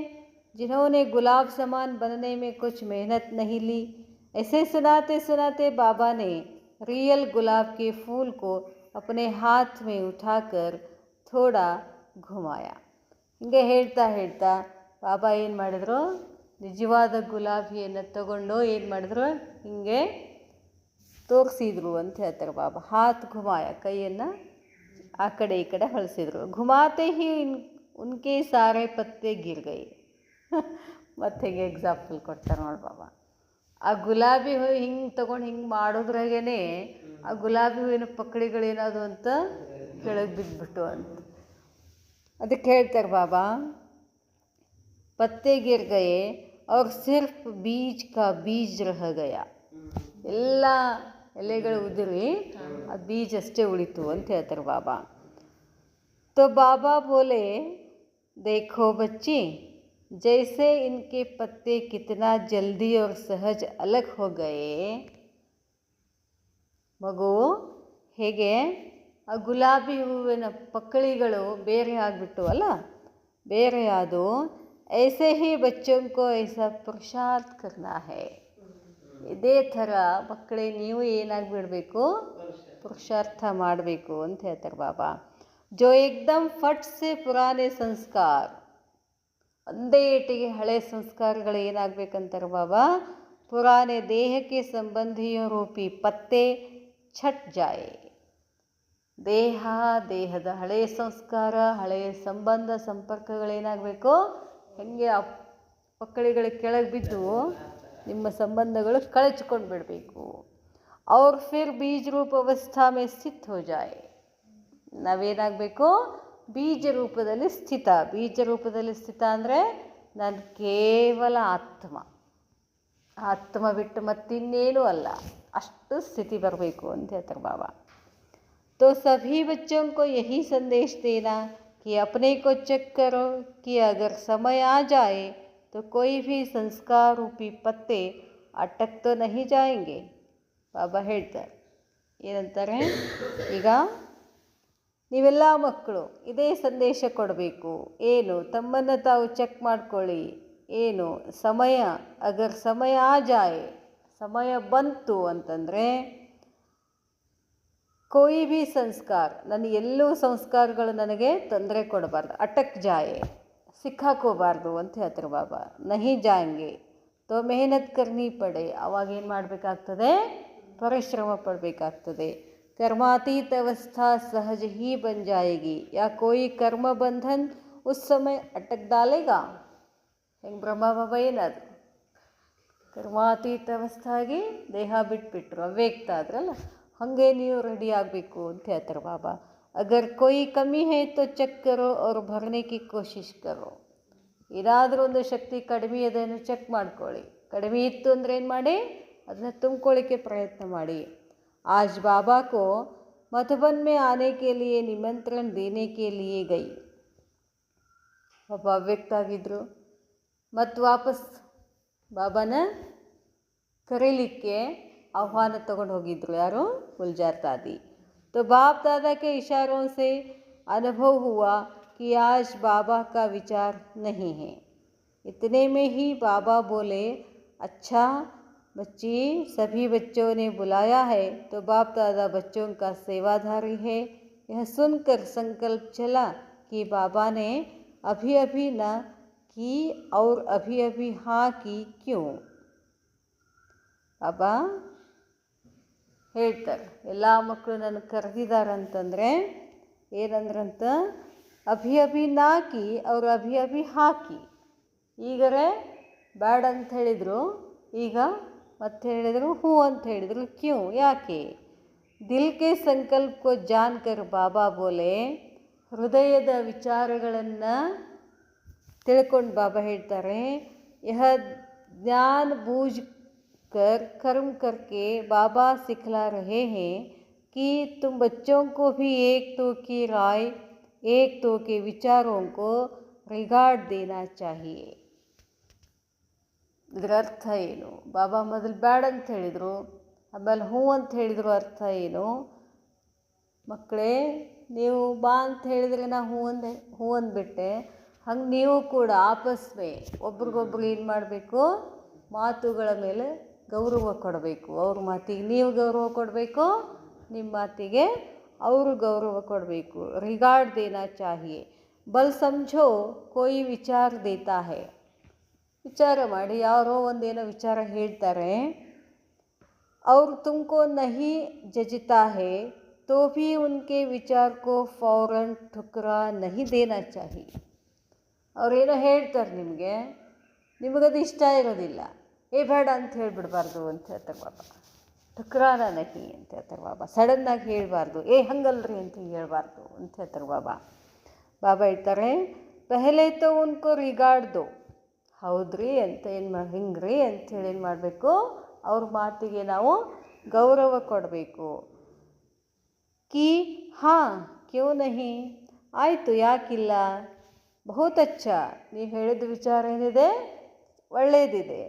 जिन्होंने गुलाब समान बनने में कुछ मेहनत नहीं ली. ऐसे सुनाते सुनाते बाबा ने रियल गुलाब के फूल को अपने हाथ में उठाकर थोड़ा घुमाया. ಹಿಂಗೆ ಹೇಳ್ತಾ ಹೇಳ್ತಾ ಬಾಬಾ ಏನು ಮಾಡಿದ್ರು, ನಿಜವಾದ ಗುಲಾಬಿಯನ್ನು ತಗೊಂಡು ಏನು ಮಾಡಿದ್ರು, ಹಿಂಗೆ ತೋರಿಸಿದ್ರು ಅಂತ ಹೇಳ್ತಾರೆ ಬಾಬಾ. ಹಾತ್ ಘುಮಾಯ, ಕೈಯನ್ನು ಆ ಕಡೆ ಈ ಕಡೆ ಹಳಿಸಿದ್ರು. ಘುಮಾತೆ ಹಿ ಉನ್ಕೆ ಸಾರೆ ಪತ್ತೆ ಗಿರ್ ಗೈ. ಮತ್ತೆ ಹಿಂಗೆ ಎಕ್ಸಾಂಪಲ್ ಕೊಡ್ತಾರೆ ನೋಡಿ ಬಾಬಾ. ಆ ಗುಲಾಬಿ ಹೂವು ಹಿಂಗೆ ತೊಗೊಂಡು ಹಿಂಗೆ ಮಾಡೋದ್ರಾಗೇ ಆ ಗುಲಾಬಿ ಹೂವಿನ ಪಕ್ಕಡಿಗಳೇನಾದ್ರು ಅಂತ ಕೆಳಗೆ ಬಿದ್ದುಬಿಟ್ಟು ಅಂತ. ಅದಕ್ಕೆ ಹೇಳ್ತಾರೆ ಬಾಬಾ, ಪತ್ತೆ ಗಿರ್ ಗಯೆ ಅವ್ರ ಸಿರ್ಫ್ ಬೀಜ್ ಕಾ ಬೀಜ್ ರಹ ಗಯ. ಎಲ್ಲ ಎಲೆಗಳು ಉದುರಿ ಆ ಬೀಜ ಅಷ್ಟೇ ಉಳಿತು ಅಂತ ಹೇಳ್ತಾರೆ ಬಾಬಾ. तो बाबा बोले, देखो बच्ची, जैसे इनके पत्ते कितना जल्दी और सहज अलग हो गए. ಮಗು, ಹೇಗೆ ಆ ಗುಲಾಬಿ ಹೂವಿನ ಪಕ್ಕಳಿಗಳು ಬೇರೆ ಆಗಿಬಿಟ್ಟು ಅಲ್ಲ, ಬೇರೆ ಆದು, ऐसे ही बच्चों को ऐसा पुरुषार्थ करना है. ಇದೇ ಥರ ಮಕ್ಕಳೇ ನೀವು ಏನಾಗಿಬಿಡಬೇಕು, ಪುರುಷಾರ್ಥ ಮಾಡಬೇಕು ಅಂತ ಹೇಳ್ತಾರೆ ಬಾಬಾ. जो एकदम फट से पुराने संस्कार, ಒಂದೇ ಏಟಿಗೆ ಹಳೆ ಸಂಸ್ಕಾರಗಳು ಏನಾಗಬೇಕಂತಾರೆ ಬಾಬಾ, ಪುರಾನೆ ದೇಹಕ್ಕೆ ಸಂಬಂಧಿಯೋ ರೂಪಿ ಪತ್ತೆ ಛಟ್ ಜಾಯೆ. ದೇಹದ ಹಳೆಯ ಸಂಸ್ಕಾರ, ಹಳೆಯ ಸಂಬಂಧ ಸಂಪರ್ಕಗಳೇನಾಗಬೇಕು, ಹೆಂಗೆ ಆ ಪಕ್ಕಳಿಗಳ ಕೆಳಗೆ ಬಿದ್ದು ನಿಮ್ಮ ಸಂಬಂಧಗಳು ಕಳಚ್ಕೊಂಡು ಬಿಡಬೇಕು. ಅವ್ರ ಫಿರ್ ಬೀಜ ರೂಪ ಅವಸ್ಥಾ ಮೇ ಸ್ಥಿತ್ ಹೋ ಜಾಯೆ. ನಾವೇನಾಗಬೇಕು, ಬೀಜ ರೂಪದಲ್ಲಿ ಸ್ಥಿತ. ಬೀಜ ರೂಪದಲ್ಲಿ ಸ್ಥಿತ ಅಂದರೆ ನಾನು ಕೇವಲ ಆತ್ಮ ಬಿಟ್ಟು ಮತ್ತಿನ್ನೇನೂ ಅಲ್ಲ, ಅಷ್ಟು ಸ್ಥಿತಿ ಬರಬೇಕು ಅಂತ ಹೇಳ್ತಾರೆ ಬಾಬಾ. तो सभी बच्चों को यही संदेश देना कि अपने को चेक करो कि अगर समय आ जाए तो कोई भी संस्कार रूपी पत्ते अटक तो नहीं जाएंगे. ಬಾಬಾ ಹೇಳ್ತಾರೆ, ಏನಂತಾರೆ, ಈಗ ನೀವೆಲ್ಲ ಮಕ್ಕಳು ಇದೇ ಸಂದೇಶ ಕೊಡಬೇಕು. ಏನು, ತಮ್ಮನ್ನು ತಾವು ಚೆಕ್ ಮಾಡ್ಕೊಳ್ಳಿ. ಏನು, ಸಮಯ, ಅಗರ್ ಸಮಯ ಆ ಜಾಯೆ, ಸಮಯ ಬಂತು ಅಂತಂದರೆ, कोई भी संस्कार, ನನ್ನ ಎಲ್ಲೂ ಸಂಸ್ಕಾರಗಳು ನನಗೆ ತೊಂದರೆ ಕೊಡಬಾರ್ದು. ಅಟಕ್ ಜಾಯೆ, ಸಿಕ್ಕಾಕೋಬಾರ್ದು ಅಂತ ಹೇಳ್ತಾರೆ ಬಾಬಾ. ನಹಿ ಜಾಯಂಗೆ ತೋ ಮೆಹನತ್ ಕರ್ನಿ ಪಡೆ. ಅವಾಗೇನು ಮಾಡಬೇಕಾಗ್ತದೆ, ಪರಿಶ್ರಮ ಪಡಬೇಕಾಗ್ತದೆ. कर्मातीत अवस्था सहज ही बन जाएगी या कोई कर्म बंधन उस समय अटक डालेगा. ಹೆಂಗೆ ಬ್ರಹ್ಮ ಬಾಬಾ ಏನದು ಕರ್ಮಾತೀತ ಅವಸ್ಥಾಗಿ ದೇಹ ಬಿಟ್ಬಿಟ್ರು, ಅವ್ಯಕ್ತ ಆದ್ರಲ್ಲ, ಹಾಗೆ ನೀವು ರೆಡಿ ಆಗಬೇಕು ಅಂತ ಹೇಳ್ತಾರೆ ಬಾಬಾ. अगर कोई कमी है तो ಚೆಕ್ करो और भरने की कोशिश करो. ಏನಾದರೂ ಒಂದು ಶಕ್ತಿ ಕಡಿಮೆ ಅದನ್ನು ಚೆಕ್ ಮಾಡ್ಕೊಳ್ಳಿ. ಕಡಿಮೆ ಇತ್ತು ಅಂದರೆ ಏನು ಮಾಡಿ, ಅದನ್ನು ತುಂಬಿಕೊಳ್ಳಿಕ್ಕೆ ಪ್ರಯತ್ನ ಮಾಡಿ. आज बाबा को मधुबन में आने के लिए निमंत्रण देने के लिए गई. ಒಬ್ಬ ಅವ್ಯಕ್ತ ಆಗಿದ್ದರು ಮತ್ತು ವಾಪಸ್ ಬಾಬಾನ ಕರೀಲಿಕ್ಕೆ ಆಹ್ವಾನ ತಗೊಂಡು ಹೋಗಿದ್ರು. ಯಾರು? ಗುಲ್ಜಾರ್ दादी. तो बाप दादा के इशारों से अनुभव हुआ कि आज बाबा का विचार नहीं है. इतने में ही बाबा बोले, अच्छा बच्ची, सभी बच्चों ने बुलाया है तो बाप दादा बच्चों का सेवाधारी है. यह सुनकर संकल्प चला कि बाबा ने अभी अभी न की और अभी अभी हाँ की क्यों. बाबा ಹೇಳ್ತಾರೆ, ಎಲ್ಲ ಮಕ್ಕಳು ನನ್ನ ಕರೆದಿದ್ದಾರಂತಂದರೆ ಏನಂದ್ರಂತ, ಅಭಿ ಅಭಿ ನಾಕಿ ಅವ್ರು ಅಭಿ ಅಭಿ ಹಾಕಿ. ಈಗರೇ ಬ್ಯಾಡ್ ಅಂತ ಹೇಳಿದರು, ಈಗ ಮತ್ತೆ ಹೇಳಿದರು ಹ್ಞೂ ಅಂತ ಹೇಳಿದರು. ಕ್ಯೂ, ಯಾಕೆ? ದಿಲ್ ಕೆ ಸಂಕಲ್ಪ ಕೋ ಜಾನ್ಕರ್ ಬಾಬಾ ಬೋಲೆ, ಹೃದಯದ ವಿಚಾರಗಳನ್ನು ತಿಳ್ಕೊಂಡು ಬಾಬಾ ಹೇಳ್ತಾರೆ, ಯಹ ಜ್ಞಾನ ಬೂझ कर कर्म करके बाबा सिखला रहे हैं कि तुम बच्चों को भी एक तो की राय, एक तो के विचारों को रिगार्ड देना चाहिए. ಇದರ ಅರ್ಥ ಏನು? ಬಾಬಾ ಮೊದಲು ಬ್ಯಾಡ್ ಅಂತ ಹೇಳಿದರು, ಆಮೇಲೆ ಹ್ಞೂ ಅಂತ ಹೇಳಿದರು. ಅರ್ಥ ಏನು? ಮಕ್ಕಳೇ, ನೀವು ಬಾ ಅಂತ ಹೇಳಿದರೆ ನಾ ಹ್ಞೂ ಅಂದ್ಬಿಟ್ಟೆ. ಹಂಗೆ ನೀವು ಕೂಡ ಆಪಸ್ಮೇ ಒಬ್ರಿಗೊಬ್ರು ಏನು ಮಾಡಬೇಕು, ಮಾತುಗಳ ಮೇಲೆ ಗೌರವ ಕೊಡಬೇಕು. ಅವ್ರ ಮಾತಿಗೆ ನೀವು ಗೌರವ ಕೊಡಬೇಕು, ನಿಮ್ಮ ಮಾತಿಗೆ ಅವರು ಗೌರವ ಕೊಡಬೇಕು. रिगार्ड देना चाहिए. बल समझो कोई विचार देता है. ವಿಚಾರ ಮಾಡಿ, ಯಾರೋ ಒಂದೇನೋ ವಿಚಾರ ಹೇಳ್ತಾರೆ, और तुमको नहीं जजता है तो भी उनके विचार को फौरन ठुकरा नहीं देना चाहिए. ಅವರೇನೋ ಹೇಳ್ತಾರೆ ನಿಮಗೆ, ನಿಮಗದು ಇಷ್ಟ ಇರೋದಿಲ್ಲ, ಬೇಡ ಅಂತ ಹೇಳಿಬಿಡ್ಬಾರ್ದು ಅಂತ ಹೇಳ್ತಾರೆ ಬಾಬಾ. ಟುಕ್ರಾನ ನಹಿ ಅಂತ ಹೇಳ್ತಾರೆ ಬಾಬಾ. ಸಡನ್ನಾಗಿ ಹೇಳಬಾರ್ದು, ಹಂಗಲ್ರಿ ಅಂತ ಹೇಳ್ಬಾರ್ದು ಅಂತ ಹೇಳ್ತಾರೆ ಬಾಬಾ. ಬಾಬಾ ಹೇಳ್ತಾರೆ, ಪೆಹಲೆ ತೋ ಉನ್ಕೋ ರಿಗಾರ್ಡ್ ದೋ. ಹೌದ್ರಿ ಅಂತ ಹಿಂಗ್ರಿ ಅಂಥೇಳಿ ಏನು ಮಾಡಬೇಕು, ಅವ್ರ ಮಾತಿಗೆ ನಾವು ಗೌರವ ಕೊಡಬೇಕು. ಕಿ ಹಾಂ ಕ್ಯೂ ನಹಿ, ಆಯಿತು ಯಾಕಿಲ್ಲ, ಬಹುತ್ ಅಚ್ಚ, ನೀವು ಹೇಳಿದ ವಿಚಾರ ಏನಿದೆ ಒಳ್ಳೆಯದಿದೆ.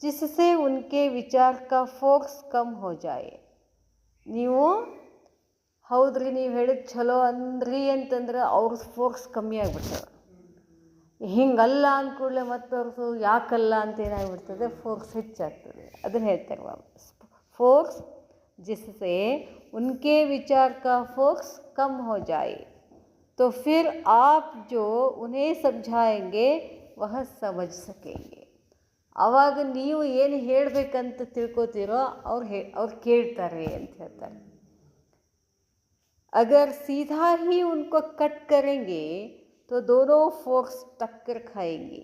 जिससे उनके विचार का फोर्स कम हो जाए. ನೀವು ಹೌದ್ರಿ, ನೀವು ಹೇಳಿದ ಚಲೋ ಅಂದ್ರಿ ಅಂತಂದ್ರೆ ಅವ್ರ ಫೋರ್ಸ್ ಕಮ್ಮಿ ಆಗಿಬಿಡ್ತದೆ. ಹಿಂಗಲ್ಲ ಅಂದ್ಕೂಡಲೇ ಮತ್ತವ್ರದ್ದು ಯಾಕಲ್ಲ ಅಂತ ಏನಾಗ್ಬಿಡ್ತದೆ, ಫೋರ್ಸ್ ಹೆಚ್ಚಾಗ್ತದೆ. ಅದನ್ನು ಹೇಳ್ತಾರೆ ಬಾಬಾ. फोर्स जिससे उनके विचार का फोर्स कम हो जाए तो फिर आप जो उन्हें समझाएंगे वह समझ सकेंगे. ಆವಾಗ ನೀವು ಏನು ಹೇಳಬೇಕಂತ ತಿಳ್ಕೊತೀರೋ ಅವ್ರು ಕೇಳ್ತಾರೆ ಅಂತ ಹೇಳ್ತಾರೆ. अगर सीधा ही उनको कट करेंगे तो दोनों फोर्स टक्कर खाएंगे.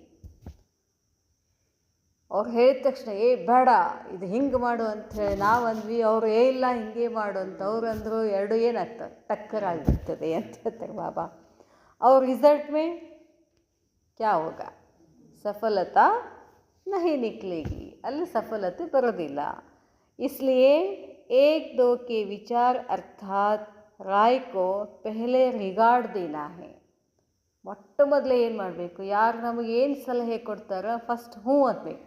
ಅವ್ರು ಹೇಳಿದ ತಕ್ಷಣ ಬೇಡ ಇದು ಹಿಂಗೆ ಮಾಡು ಅಂತ ಹೇಳಿ ನಾವಂದ್ವಿ, ಅವರು ಇಲ್ಲ ಹಿಂಗೆ ಮಾಡು ಅಂತ ಅವ್ರು ಅಂದರು, ಎರಡು ಏನಾಗ್ತದೆ, ಟಕ್ಕರ್ ಆಗಿಬಿಡ್ತದೆ ಅಂತ ಹೇಳ್ತಾರೆ ಬಾಬಾ. और रिजल्ट में क्या होगा, सफलता नहीं निकलेगी, ಅಲ್ಲಿ ಸಫಲತೆ ಬರೋದಿಲ್ಲ. इसलिए एक दो के विचार अर्थात राय को पहले रिगार्ड देना है. ಮೊಟ್ಟ ಮೊದಲೇ ಏನು ಮಾಡಬೇಕು, ಯಾರು ನಮಗೇನು ಸಲಹೆ ಕೊಡ್ತಾರೋ ಫಸ್ಟ್ ಹ್ಞೂ ಅನ್ನಬೇಕು.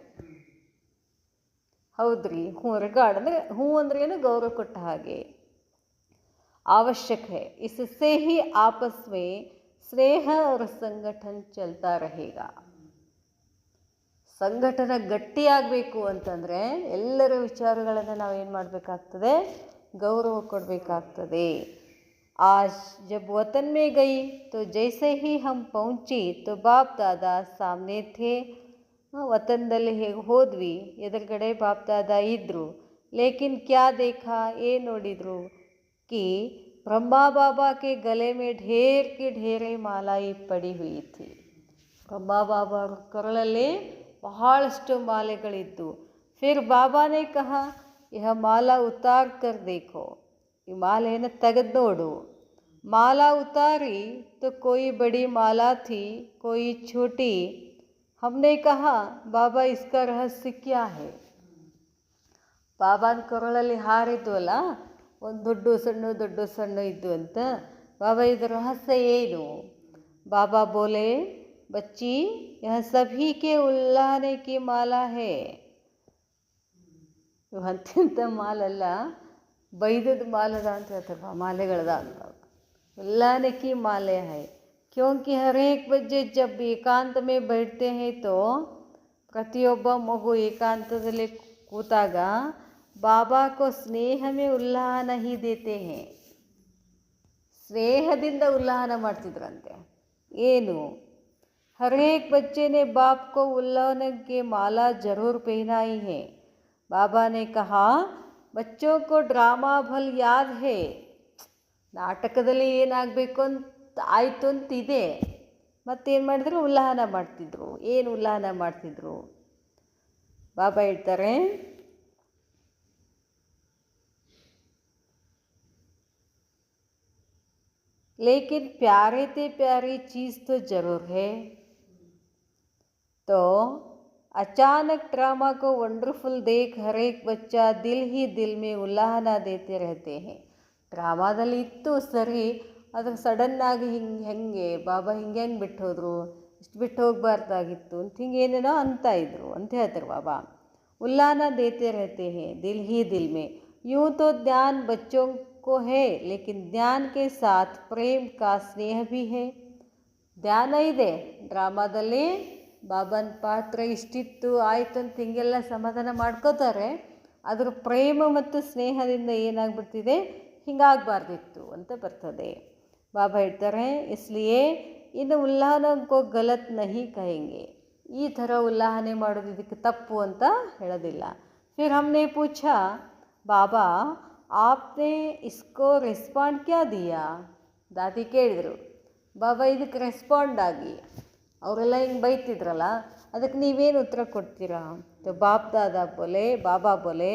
ಹೌದ್ರಿ, ಹ್ಞೂ. ರಿಗಾರ್ಡ್ ಅಂದರೆ ಹ್ಞೂ ಅಂದ್ರೇನು, ಗೌರವ ಕೊಟ್ಟ ಹಾಗೆ. आवश्यक है, इससे ही आपस में स्नेह और संगठन चलता रहेगा. ಸಂಘಟನೆ ಗಟ್ಟಿಯಾಗಬೇಕು ಅಂತಂದರೆ ಎಲ್ಲರ ವಿಚಾರಗಳನ್ನು ನಾವೇನು ಮಾಡಬೇಕಾಗ್ತದೆ, ಗೌರವ ಕೊಡಬೇಕಾಗ್ತದೆ. आज जब वतन में गई तो जैसे ही हम पहुंची तो बाप दादा सामने थे. ವತನದಲ್ಲಿ ಹೇಗೆ ಹೋದ್ವಿ, ಎದುರುಗಡೆ ಬಾಪ್ ದಾದಾ ಇದ್ದರು. ಲೇಕಿನ್ ಕ್ಯಾ ದೇಖಾ, ಏನು ನೋಡಿದರು, कि ब्रह्मा बाबा के गले में ढेर की ढेरे मालाई पड़ी हुई थी. ಬ್ರಹ್ಮ ಬಾಬಾ ಅವ್ರ ಕೊರಳಲ್ಲಿ ಬಹಳಷ್ಟು ಮಾಲೆಗಳಿದ್ದು. ಫಿರ್ ಬಾಬಾನೇ ಕಹಾ, ಯಹ ಮಾಲಾ ಉತಾರ್ ಕರ್ ದೇಖೋ, ಈ ಮಾಲೆಯನ್ನು ತೆಗೆದು ನೋಡು. माला उतारी तो कोई बड़ी माला थी, कोई छोटी। हमने कहा, बाबा इसका रहस्य क्या है? ಬಾಬಾನ ಕೊರಳಲ್ಲಿ ಹಾರಿದ್ವಲ್ಲ, ಒಂದು ದೊಡ್ಡ ಸಣ್ಣ ಇದ್ದು ಅಂತ. ಬಾಬಾ ಇದರ ರಹಸ್ಯ ಏನು? ಬಾಬಾ ಬೋಲೆ, ಬಚ್ಚಿ ಯಹ ಸಭಿ ಕೆ ಉಲ್ಲಾಹನೆ ಕಿ ಮಾಲಾ ಹೇ. ಇವು ಅಂತ್ಯಂತ ಮಾಲಲ್ಲ, ಬೈದದ ಮಾಲದ ಅಂತ ಹೇಳ್ತಾರೆ, ಮಾಲೆಗಳದ ಅಂತ. उल्लाने की माले है, क्योंकि हर एक बच्चे जब एकांत में बैठते हैं तो ಪ್ರತಿಯೊಬ್ಬ ಮಗು ಏಕಾಂತದಲ್ಲಿ ಕೂತಾಗ ಬಾಬಾ ಕೋ ಸ್ನೇಹ ಮೇ ಉಲ್ಲಾಹನ ಹಿ ದೇತೆ ಹೇ, ಸ್ನೇಹದಿಂದ ಉಲ್ಲಾಹನ ಮಾಡ್ತಿದ್ರಂತೆ. ಏನು? हर एक बच्चे ने बाप को उल्लाहन के माला जरूर पहनाई है. बाबा ने कहा, बच्चों को ड्रामा भल याद है. ನಾಟಕದಲ್ಲಿ ಏನಾಗಬೇಕು ಅಂತ ಆಯಿತು ಅಂತಿದೆ. ಮತ್ತೇನು ಮಾಡಿದ್ರು? ಉಲ್ಲಾಹನ ಮಾಡ್ತಿದ್ರು. ಏನು ಉಲ್ಲಾಹನ ಮಾಡ್ತಿದ್ರು? ಬಾಬಾ ಹೇಳ್ತಾರೆ, लेकिन प्यारे ते प्यारी चीज़ तो जरूर है. तो अचानक ड्रामा को वंडरफुल देख हर एक बच्चा दिल ही दिल में उल्लाहना देते रहते हैं. ಡ್ರಾಮಾದಲ್ಲಿ ಇತ್ತು ಸರಿ, ಅದ್ರ ಸಡನ್ನಾಗಿ ಹೆಂಗೆ ಬಾಬಾ ಹೆಂಗೆ ಬಿಟ್ಟು ಹೋದರು, ಇಷ್ಟು ಬಿಟ್ಟು ಹೋಗಬಾರ್ದಾಗಿತ್ತು ಅಂತ ಹಿಂಗೇನೇನೋ ಅಂತ ಇದ್ರು ಅಂತ ಹೇಳ್ತಾರೆ ಬಾಬಾ. ಉಲ್ಲಾಹನ ದೇತೆ रहते हैं दिल ही दिल में. यूँ तो ध्यान बच्चों को है, लेकिन ध्यान के साथ प्रेम का स्नेह भी है. ಧ್ಯಾನ ಇದೆ ಡ್ರಾಮಾದಲ್ಲಿ, ಬಾಬಾನ ಪಾತ್ರ ಇಷ್ಟಿತ್ತು ಆಯಿತು ಅಂತ ಹಿಂಗೆಲ್ಲ ಸಮಾಧಾನ ಮಾಡ್ಕೋತಾರೆ. ಅದರ ಪ್ರೇಮ ಮತ್ತು ಸ್ನೇಹದಿಂದ ಏನಾಗ್ಬಿಡ್ತಿದೆ, ಹಿಂಗಾಗಬಾರ್ದಿತ್ತು ಅಂತ ಬರ್ತದೆ. ಬಾಬಾ ಹೇಳ್ತಾರೆ, ಇಸ್ಲಿಯೇ ಇನ್ನು ಉಲ್ಲಾಹನಕ್ಕೋ ಗಲತ್ ನಹಿ ಕಹೆಂಗೆ. ಈ ಥರ ಉಲ್ಲಾಹನೆ ಮಾಡೋದು ಇದಕ್ಕೆ ತಪ್ಪು ಅಂತ ಹೇಳೋದಿಲ್ಲ. ಫಿರ್ ಹಮ್ನೆ ಪೂಛಾ, ಬಾಬಾ ಆಪ್ನೆ ಇಸ್ಕೋ ರೆಸ್ಪಾಂಡ್ ಕ್ಯಾ ದಿಯಾ. ದಾದಿ ಕೇಳಿದರು, ಬಾಬಾ ಇದಕ್ಕೆ ರೆಸ್ಪಾಂಡ್ ಆಗಿ, ಅವರೆಲ್ಲ ಹಿಂಗೆ ಬೈತಿದ್ರಲ್ಲ, ಅದಕ್ಕೆ ನೀವೇನು ಉತ್ತರ ಕೊಡ್ತೀರಾ? ಬಾಬಾ ಬೋಲೆ,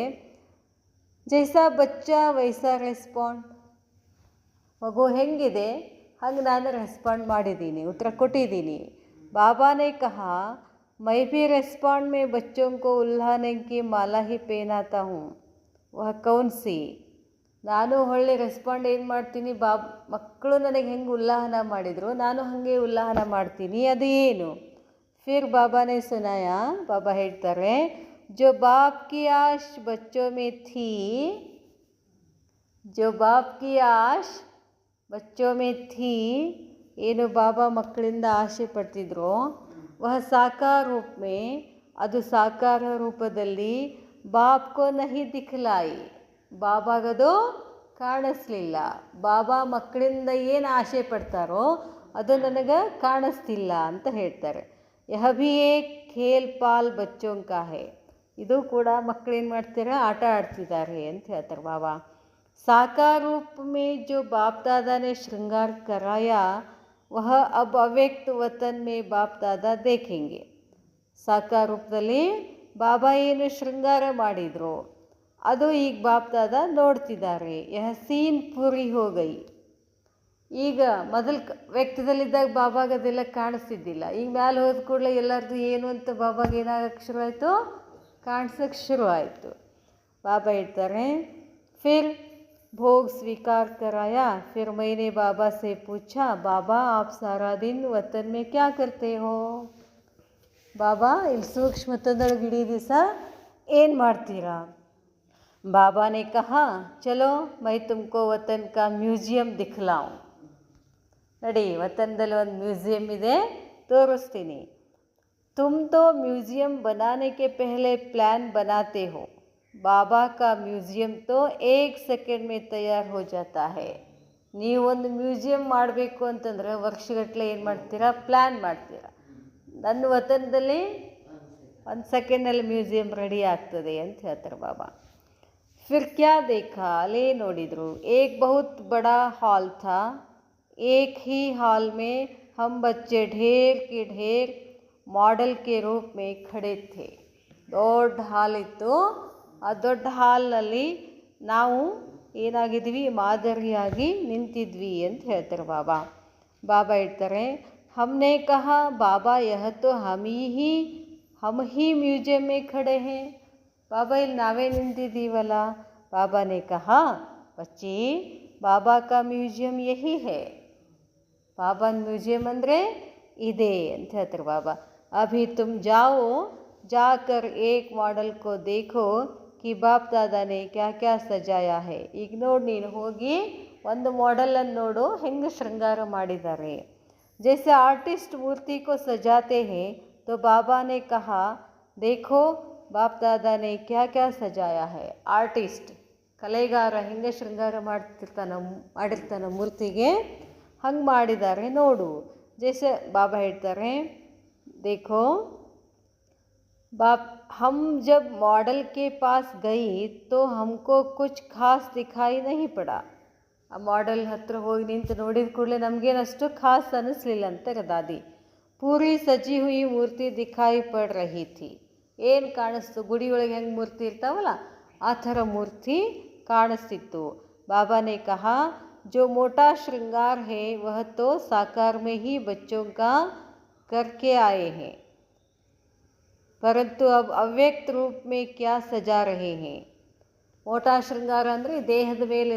ಜೈಸಾ ಬಚ್ಚಾ ವೈಸಾ ರೆಸ್ಪಾಂಡ್. ಮಗು ಹೆಂಗಿದೆ ಹಂಗೆ ನಾನು ರೆಸ್ಪಾಂಡ್ ಮಾಡಿದ್ದೀನಿ, ಉತ್ತರ ಕೊಟ್ಟಿದ್ದೀನಿ. ಬಾಬಾನೇ ಕಹಾ, ಮೈ ಭಿ ರೆಸ್ಪಾಂಡ್ ಮೇ ಬಚ್ಚೋಂ ಕೋ ಉಲ್ಲಾಹನೆ ಕಿ ಮಾಲಾ ಹಿ ಪೇನಾತಾ ಹೂँ. ವಹ ಕೌನ್ ಸಿ. ನಾನು ಹೊಳ್ಳಿ ರೆಸ್ಪಾಂಡ್ ಏನು ಮಾಡ್ತೀನಿ, ಮಕ್ಕಳು ನನಗೆ ಹೆಂಗೆ ಉಲ್ಲಾಹನ ಮಾಡಿದರು, ನಾನು ಹಾಗೆ ಉಲ್ಲಾಹನ ಮಾಡ್ತೀನಿ, ಅದು ಏನು? ಫಿರ್ ಬಾಬಾನೇ ಸುನಾಯ, ಬಾಬಾ ಹೇಳ್ತಾರೆ, जो बाप की आश बच्चों में थी, जो बाप की आश बच्चों में थी, ಏನು ಬಾಬಾ ಮಕ್ಕಳಿಂದ ಆಸೆ ಪಡ್ತಿದ್ರು, ವಹ ಸಾಕಾರ ರೂಪ ಮೇ, ಅದು ಸಾಕಾರ ರೂಪದಲ್ಲಿ ಬಾಪ್ ಕೋ ನಹಿ ದಿಖಲಾಯಿ, ಬಾಬಾಗದು ಕಾಣಿಸ್ಲಿಲ್ಲ. ಬಾಬಾ ಮಕ್ಕಳಿಂದ ಏನು ಆಸೆ ಪಡ್ತಾರೋ ಅದು ನನಗೆ ಕಾಣಿಸ್ತಿಲ್ಲ ಅಂತ ಹೇಳ್ತಾರೆ. ಯಹ ಭಿ ಏಕ್ ಖೇಲ್ ಪಾಲ್ ಬಚ್ಚೋಂ ಕಾ ಹೈ. ಇದು ಕೂಡ ಮಕ್ಕಳೇನು ಮಾಡ್ತಾರೆ, ಆಟ ಆಡ್ತಿದ್ದಾರೆ ಅಂತ ಹೇಳ್ತಾರೆ ಬಾಬಾ. ಸಾಕಾರ ರೂಪ ಮೇ ಜೋ ಬಾಪ್ ದಾದಾ ನೆ ಶೃಂಗಾರ ಕರಾಯಾ, ವಹ ಅಬ್ ಅವ್ಯಕ್ತ ವತನ್ ಮೇ ಬಾಪ್ ದಾದಾ ದೇಖೆಂಗೆ. ಸಾಕಾರ ರೂಪದಲ್ಲಿ ಬಾಬಾ ಏನು ಶೃಂಗಾರ ಮಾಡಿದರು ಅದು ಈಗ ಬಾಪ್ ದಾದಾ ನೋಡ್ತಿದ್ದಾರೆ. ಯಹ ಸೀನ್ ಪೂರಿ ಹೋಗೈ. ಈಗ ಮೊದಲು ವ್ಯಕ್ತದಲ್ಲಿದ್ದಾಗ ಬಾಬಾಗದೆಲ್ಲ ಕಾಣಿಸ್ತಿದ್ದಿಲ್ಲ. ಈಗ ಮ್ಯಾಲೆ ಹೋದ ಕೂಡಲೇ ಎಲ್ಲರದು ಏನು ಅಂತ ಬಾಬಾಗೆ ಏನಾಗಕ್ಕೆ ಶುರು ಆಯಿತು, ಕಾಣಿಸೋಕ್ಕೆ ಶುರು ಆಯಿತು. ಬಾಬಾ ಹೇಳ್ತಾರೆ, ಫಿರ್ ಭೋಗ್ ಸ್ವೀಕಾರ ಕರಾಯ. ಫಿರ್ ಮೈನೆ ಬಾಬಾ ಸೆ ಪೂಛಾ, ಬಾಬಾ ಆಪ್ ಸಾರಾ ದಿನ್ ವತನ್ ಮೇ ಕ್ಯಾ ಕರ್ತೆ ಹೋ. ಬಾಬಾ ಇಲ್ಲಿ ಸೂಕ್ಷ್ಮತದೊಳಗೆ ಇಡೀ ದಿವಸ ಏನು ಮಾಡ್ತೀರಾ? ಬಾಬಾ ನೆ ಕಹಾ, ಚಲೋ ಮೈ ತುಮಕೋ ವತನ್ ಕಾ ಮ್ಯೂಸಿಯಂ ದಿಖಲಾऊं. ನಡಿ, ವತನದಲ್ಲಿ ಒಂದು ಮ್ಯೂಸಿಯಂ ಇದೆ, ತೋರಿಸ್ತೀನಿ. तुम तो म्यूज़ियम बनाने के पहले प्लान बनाते हो, बाबा का म्यूज़ियम तो 1 सेकेंड में तैयार हो जाता है. ನೀವೊಂದು ಮ್ಯೂಸಿಯಂ ಮಾಡಬೇಕು ಅಂತಂದರೆ ವರ್ಷಗಟ್ಟಲೆ ಏನು ಮಾಡ್ತೀರಾ, ಪ್ಲ್ಯಾನ್ ಮಾಡ್ತೀರಾ. ನನ್ನ ವತನದಲ್ಲಿ 1 ಸೆಕೆಂಡಲ್ಲಿ ಮ್ಯೂಸಿಯಂ ರೆಡಿ ಆಗ್ತದೆ ಅಂತ ಹೇಳ್ತಾರೆ ಬಾಬಾ. ಫಿರ್ ಕ್ಯಾ ದೇಖಾ, ಅಲ್ಲೇ ನೋಡಿದರು. ಏಕ್ ಬಹುತ್ ಬಡಾ ಹಾಲ್ ಥಾ, ಏಕ್ ಹಿ ಹಾಲ್ ಮೇ ಹಮ್ ಬಚ್ಚೆ ಢೇರ್ ಕೆ ಢೇರ್ ಮಾಡೆಲ್ ಕೆ ರೂಪ್ ಮೇ ಖಡೆ ಥೆ. ದೊಡ್ಡ ಹಾಲ್ ಇತ್ತು. ಆ ದೊಡ್ಡ ಹಾಲ್ನಲ್ಲಿ ನಾವು ಏನಾಗಿದ್ವಿ, ಮಾದರಿಯಾಗಿ ನಿಂತಿದ್ವಿ ಅಂತ ಹೇಳ್ತಾರೆ ಬಾಬಾ. ಬಾಬಾ ಹೇಳ್ತಾರೆ, ಹಮ್ನೆ ಕಹಾ ಬಾಬಾ ಯಹ ತೋ ಹಮ್ ಹಿ ಮ್ಯೂಸಿಯಂ ಮೇ ಖಡೆ ಹೇ. ಬಾಬಾ ಇಲ್ಲಿ ನಾವೇ ನಿಂತಿದ್ದೀವಲ್ಲ. ಬಾಬಾನೇ ಕಹಾ, ಬಚ್ಚಿ ಬಾಬಾ ಕಾ ಮ್ಯೂಸಿಯಂ ಯಹಿ ಹೇ. ಬಾಬಾನ ಮ್ಯೂಸಿಯಂ ಅಂದರೆ ಇದೆ ಅಂತ ಹೇಳ್ತಾರೆ ಬಾಬಾ. ಅಭಿ ತುಮ್ ಜಾओ, ಜಾಕರ್ ಏಕ್ ಮಾಡೆಲ್ ಕೋ ದೇಖೋ ಕಿ ಬಾಪ್ ದಾದಾನೆ ಕ್ಯಾ ಕ್ಯಾ ಸಜಾಯಾ ಹೇ. ಈಗ ನೋಡಿ, ನೀನು ಹೋಗಿ ಒಂದು ಮಾಡೆಲನ್ನು ನೋಡು, ಹೆಂಗೆ ಶೃಂಗಾರ ಮಾಡಿದ್ದಾರೆ. जैसे आर्टिस्ट मूर्ति को सजाते हैं तो बाबा ने कहा, देखो बाप दादा ने क्या क्या सजाया है. ಆರ್ಟಿಸ್ಟ್, ಕಲೆಗಾರ ಹೆಂಗೆ ಶೃಂಗಾರ ಮಾಡಿರ್ತಾನೆ ಮೂರ್ತಿಗೆ, ಹಂಗೆ ಮಾಡಿದ್ದಾರೆ ನೋಡು. ಜೈಸೆ ಬಾಬಾ ಹೇಳ್ತಾರೆ, देखो बाप, हम जब मॉडल के पास गई तो हमको कुछ खास दिखाई नहीं पड़ा. ಆ ಮಾಡೆಲ್ ಹತ್ರ ಹೋಗಿ ನಿಂತು ನೋಡಿದ ಕೂಡಲೇ ನಮಗೇನಷ್ಟು ಖಾಸ್ ಅನ್ನಿಸ್ಲಿಲ್ಲ ಅಂತಾರೆ ದಾದಿ. ಪೂರಿ ಸಜಿ ಹುಯಿ ಮೂರ್ತಿ ದಿಖಾಯಿ ಪಡ್ ರಹಿ ಥಿ. ಏನು ಕಾಣಿಸ್ತು, ಗುಡಿ ಒಳಗೆ ಹೆಂಗೆ ಮೂರ್ತಿ ಇರ್ತಾವಲ್ಲ ಆ ಥರ ಮೂರ್ತಿ ಕಾಣಿಸ್ತಿತ್ತು. ಬಾಬಾನೇ ಕಹಾ, जो मोटा श्रृंगार है वह तो साकार में ही बच्चों का करके आए हैं, परंतु अब अव्यक्त रूप में क्या सजा रहे हैं. ಮೋಟಾ ಶೃಂಗಾರ ಅಂದರೆ ದೇಹದ ಮೇಲೆ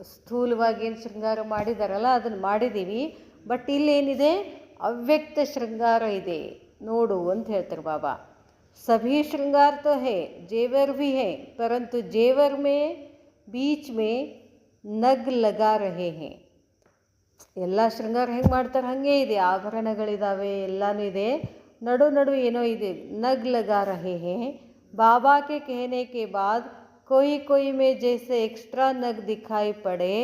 ಸ್ಥೂಲವಾಗಿ ಏನು ಶೃಂಗಾರ ಮಾಡಿದಾರಲ್ಲ ಅದನ್ನು ಮಾಡಿದ್ದೀವಿ. ಬಟ್ ಇಲ್ಲೇನಿದೆ, ಅವ್ಯಕ್ತ ಶೃಂಗಾರ ಇದೆ ನೋಡು ಅಂತ ಹೇಳ್ತಾರೆ ಬಾಬಾ. ಸಭಿ ಶೃಂಗಾರ ತೋ ಹೇ, ಜೇವರ್ ಭಿ ಹೇ, ಪರಂತು ಜೇವರ್ ಮೇ ಬೀಚ್ ಮೇ ನಗ್ ಲಗಾ ರಹೆ ಹೇ. ಎಲ್ಲ ಶೃಂಗಾರ ಹೆಂಗೆ ಮಾಡ್ತಾರೆ ಹಾಗೆ ಇದೆ, ಆಭರಣಗಳಿದ್ದಾವೆ, ಎಲ್ಲನೂ ಇದೆ, ನಡು ಏನೋ ಇದೆ, ನಗ್ ಲಗಾ ರಹೆ ಹೇ. ಬಾಬಾ ಕೆ कहने के बाद कोई कोई में जैसे एक्स्ट्रा नग दिखाई पड़े.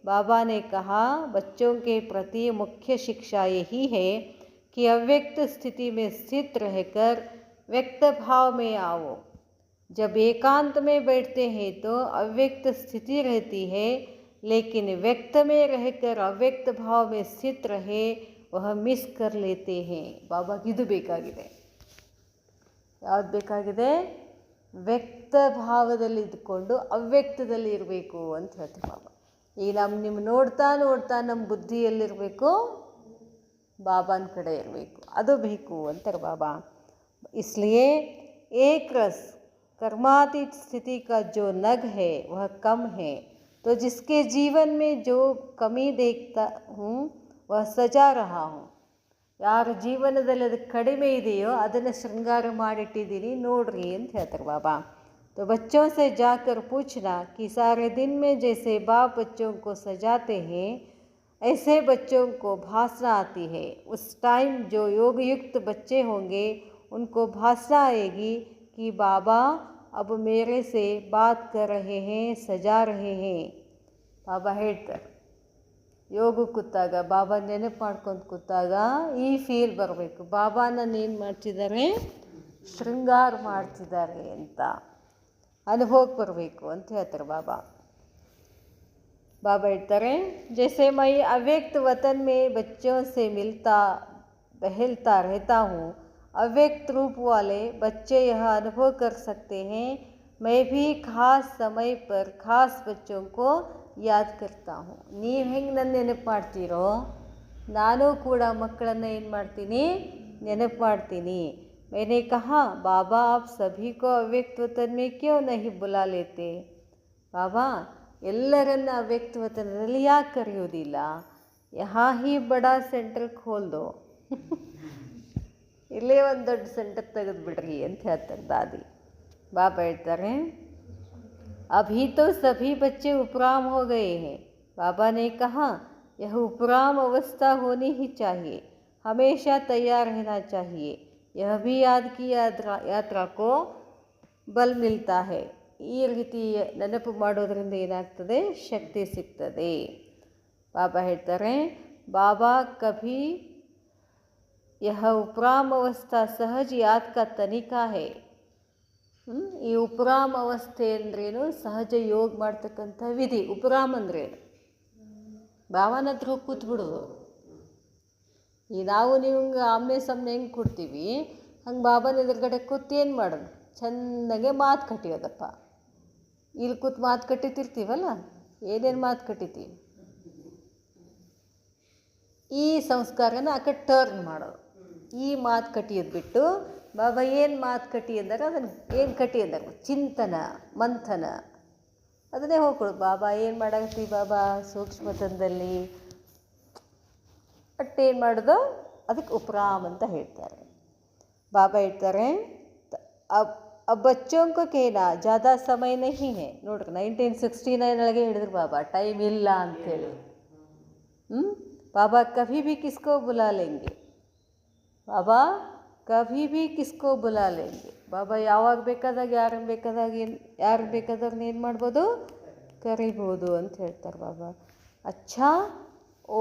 बाबा ने कहा, बच्चों के प्रति मुख्य शिक्षा यही है कि अव्यक्त स्थिति में स्थित रहकर व्यक्त भाव में आओ. जब एकांत में बैठते हैं तो अव्यक्त स्थिति रहती है, लेकिन व्यक्त में रहकर अव्यक्त भाव में स्थित रहे वह मिस कर लेते हैं. ಬಾಬಾಗಿದು ಬೇಕಾಗಿದೆ. ಯಾವ್ದು ಬೇಕಾಗಿದೆ? ವ್ಯಕ್ತ ಭಾವದಲ್ಲಿ ಇದ್ಕೊಂಡು ಅವ್ಯಕ್ತದಲ್ಲಿ ಇರಬೇಕು ಅಂತ ಹೇಳ್ತೀವಿ ಬಾಬಾ. ಈಗ ನಿಮ್ಮ ನೋಡ್ತಾ ನಮ್ಮ ಬುದ್ಧಿ ಎಲ್ಲಿರಬೇಕು? ಬಾಬಾನ ಕಡೆ ಇರಬೇಕು, ಅದು ಬೇಕು ಅಂತಾರೆ ಬಾಬಾ. इसलिए एक रस कर्मातीत स्थिति का जो नग है वह कम है, तो जिसके जीवन में जो कमी देखता हूँ वह सजा रहा हूँ. ಯಾರ ಜೀವನದಲ್ಲಿ ಅದು ಕಡಿಮೆ ಇದೆಯೋ ಅದನ್ನು ಶೃಂಗಾರ ಮಾಡಿಟ್ಟಿದ್ದೀನಿ ನೋಡ್ರಿ ಅಂತ ಹೇಳ್ತಾರೆ ಬಾಬಾ. तो बच्चों से जाकर पूछना कि सारे दिन में जैसे बाप बच्चों को सजाते हैं ऐसे बच्चों को भासना आती है. उस टाइम जो योग युक्त बच्चे होंगे उनको भासना आएगी कि बाबा अब मेरे से बात कर रहे हैं, सजा रहे हैं. ಬಾಬಾ ಹೇಳ್ತಾರೆ, ಯೋಗ ಕೂತಾಗ ಬಾಬಾ ನೆನಪು ಮಾಡ್ಕೊಂಡು ಕೂತಾಗ ಈ ಫೀಲ್ ಬರಬೇಕು, ಬಾಬಾ ನನ್ನ ಏನು ಮಾಡ್ತಿದ್ದಾರೆ, ಶೃಂಗಾರ ಮಾಡ್ತಿದ್ದಾರೆ ಅಂತ ಅನುಭವಕ್ಕೆ ಬರಬೇಕು ಅಂತ ಹೇಳ್ತಾರೆ ಬಾಬಾ. ಬಾಬಾ ಹೇಳ್ತಾರೆ, जैसे मैं अव्यक्त वतन में बच्चों से मिलता बहलता रहता हूँ, अव्यक्त रूप वाले बच्चे यह अनुभव कर सकते हैं. मैं भी खास समय पर खास बच्चों को ಯಾದ್ ಕರ್ತಾ ಹೂँ. ನೀವು ಹೆಂಗೆ ನನ್ನ ನೆನಪು ಮಾಡ್ತೀರೋ ನಾನು ಕೂಡ ಮಕ್ಕಳನ್ನು ಏನು ಮಾಡ್ತೀನಿ, ನೆನಪು ಮಾಡ್ತೀನಿ. मैंने कहा, बाबा आप सभी को अव्यक्त वतन में क्यों नहीं बुला लेते. ಬಾಬಾ ಎಲ್ಲರನ್ನ ಅವ್ಯಕ್ತ ವತನದಲ್ಲಿ ಯಾಕೆ ಕರೆಯೋದಿಲ್ಲ? ಯಹಾ ಹಿ ಬಡಾ ಸೆಂಟರ್ ಖೋಲ್ ದೋ, ಇಲ್ಲೇ ಒಂದು ದೊಡ್ಡ ಸೆಂಟರ್ ತೆಗೆದುಬಿಡ್ರಿ ಅಂತ ಹೇಳ್ತಾರೆ ದಾದಿ. ಬಾಬಾ ಹೇಳ್ತಾರೆ, अभी तो सभी बच्चे उपराम हो गए हैं. बाबा ने कहा, यह उपराम अवस्था होनी ही चाहिए, हमेशा तैयार रहना चाहिए. यह भी याद की यात्रा को बल मिलता है. ಈ ರೀತಿ ನೆನಪು ಮಾಡೋದ್ರಿಂದ ಏನಾಗ್ತದೆ, ಶಕ್ತಿ ಸಿಗ್ತದೆ. ಬಾಬಾ ಹೇಳ್ತಾರೆ, ಬಾಬಾ ಕಭಿ ಯಹ ಉಪರಾಮ್ ಅವಸ್ಥಾ ಸಹಜ ಯಾದ್ ಕಾ ತನಿಖಾ ಹೇ. ಈ ಉಪರಾಮ್ ಅವಸ್ಥೆ ಅಂದ್ರೇನು? ಸಹಜ ಯೋಗ ಮಾಡ್ತಕ್ಕಂಥ ವಿಧಿ. ಉಪರಾಮ್ ಅಂದ್ರೇನು? ಬಾಬಾನ ಹತ್ರ ಹೋಗಿ ಕೂತ್ಬಿಡೋದು. ಈ ನಾವು ನೀವು ಆಮ್ನೆ ಸಾಮ್ನೆ ಹೆಂಗೆ ಕೊಡ್ತೀವಿ ಹಂಗೆ ಬಾಬಾನ ಎದುರುಗಡೆ ಕೂತು ಏನು ಮಾಡೋದು? ಚೆಂದಾಗೆ ಮಾತು ಕಟ್ಟಿಯೋದಪ್ಪ. ಇಲ್ಲಿ ಕೂತು ಮಾತು ಕಟ್ಟಿತಿರ್ತೀವಲ್ಲ, ಏನೇನು ಮಾತು ಕಟ್ಟಿತೀವಿ. ಈ ಸಂಸ್ಕಾರನ ಆ ಕಡೆ ಟರ್ನ್ ಮಾಡೋದು. ಈ ಮಾತು ಕಟ್ಟಿಯೋದು ಬಿಟ್ಟು ಬಾಬಾ ಏನು ಮಾತು ಕಟ್ಟಿ ಅಂದಾಗ ಅದನ್ನು ಏನು ಕಟ್ಟಿ ಅಂದಾಗ ಚಿಂತನ ಮಂಥನ ಅದನ್ನೇ ಹೋಗ್ಕೊಡು. ಬಾಬಾ ಏನು ಮಾಡಾಕತ್ತಿ ಬಾಬಾ ಸೂಕ್ಷ್ಮತನದಲ್ಲಿ ಅಟ್ಟೇನು ಮಾಡೋದು ಅದಕ್ಕೆ ಉಪರಾಮ್ ಅಂತ ಹೇಳ್ತಾರೆ. ಬಾಬಾ ಹೇಳ್ತಾರೆ अब बच्चों को कहना ज़्यादा समय नहीं है. ನೋಡ್ರಿ 1969 ಒಳಗೆ ಹೇಳಿದ್ರು ಬಾಬಾ ಟೈಮ್ ಇಲ್ಲ ಅಂಥೇಳಿ. बाबा कभी भी किसको बुला लेंगे. ಬಾಬಾ ಕಭಿ ಭಿ ಕಿಸ್ಕೋ ಬುಲಾ ಲೇಂಗೆ. ಬಾಬಾ ಯಾವಾಗ ಬೇಕಾದಾಗ ಯಾರು ಬೇಕಾದಾಗ ಏನು ಮಾಡ್ಬೋದು ಕರಿಬೋದು ಅಂತ ಹೇಳ್ತಾರೆ ಬಾಬಾ. ಅಚ್ಚಾ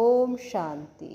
ಓಂ ಶಾಂತಿ.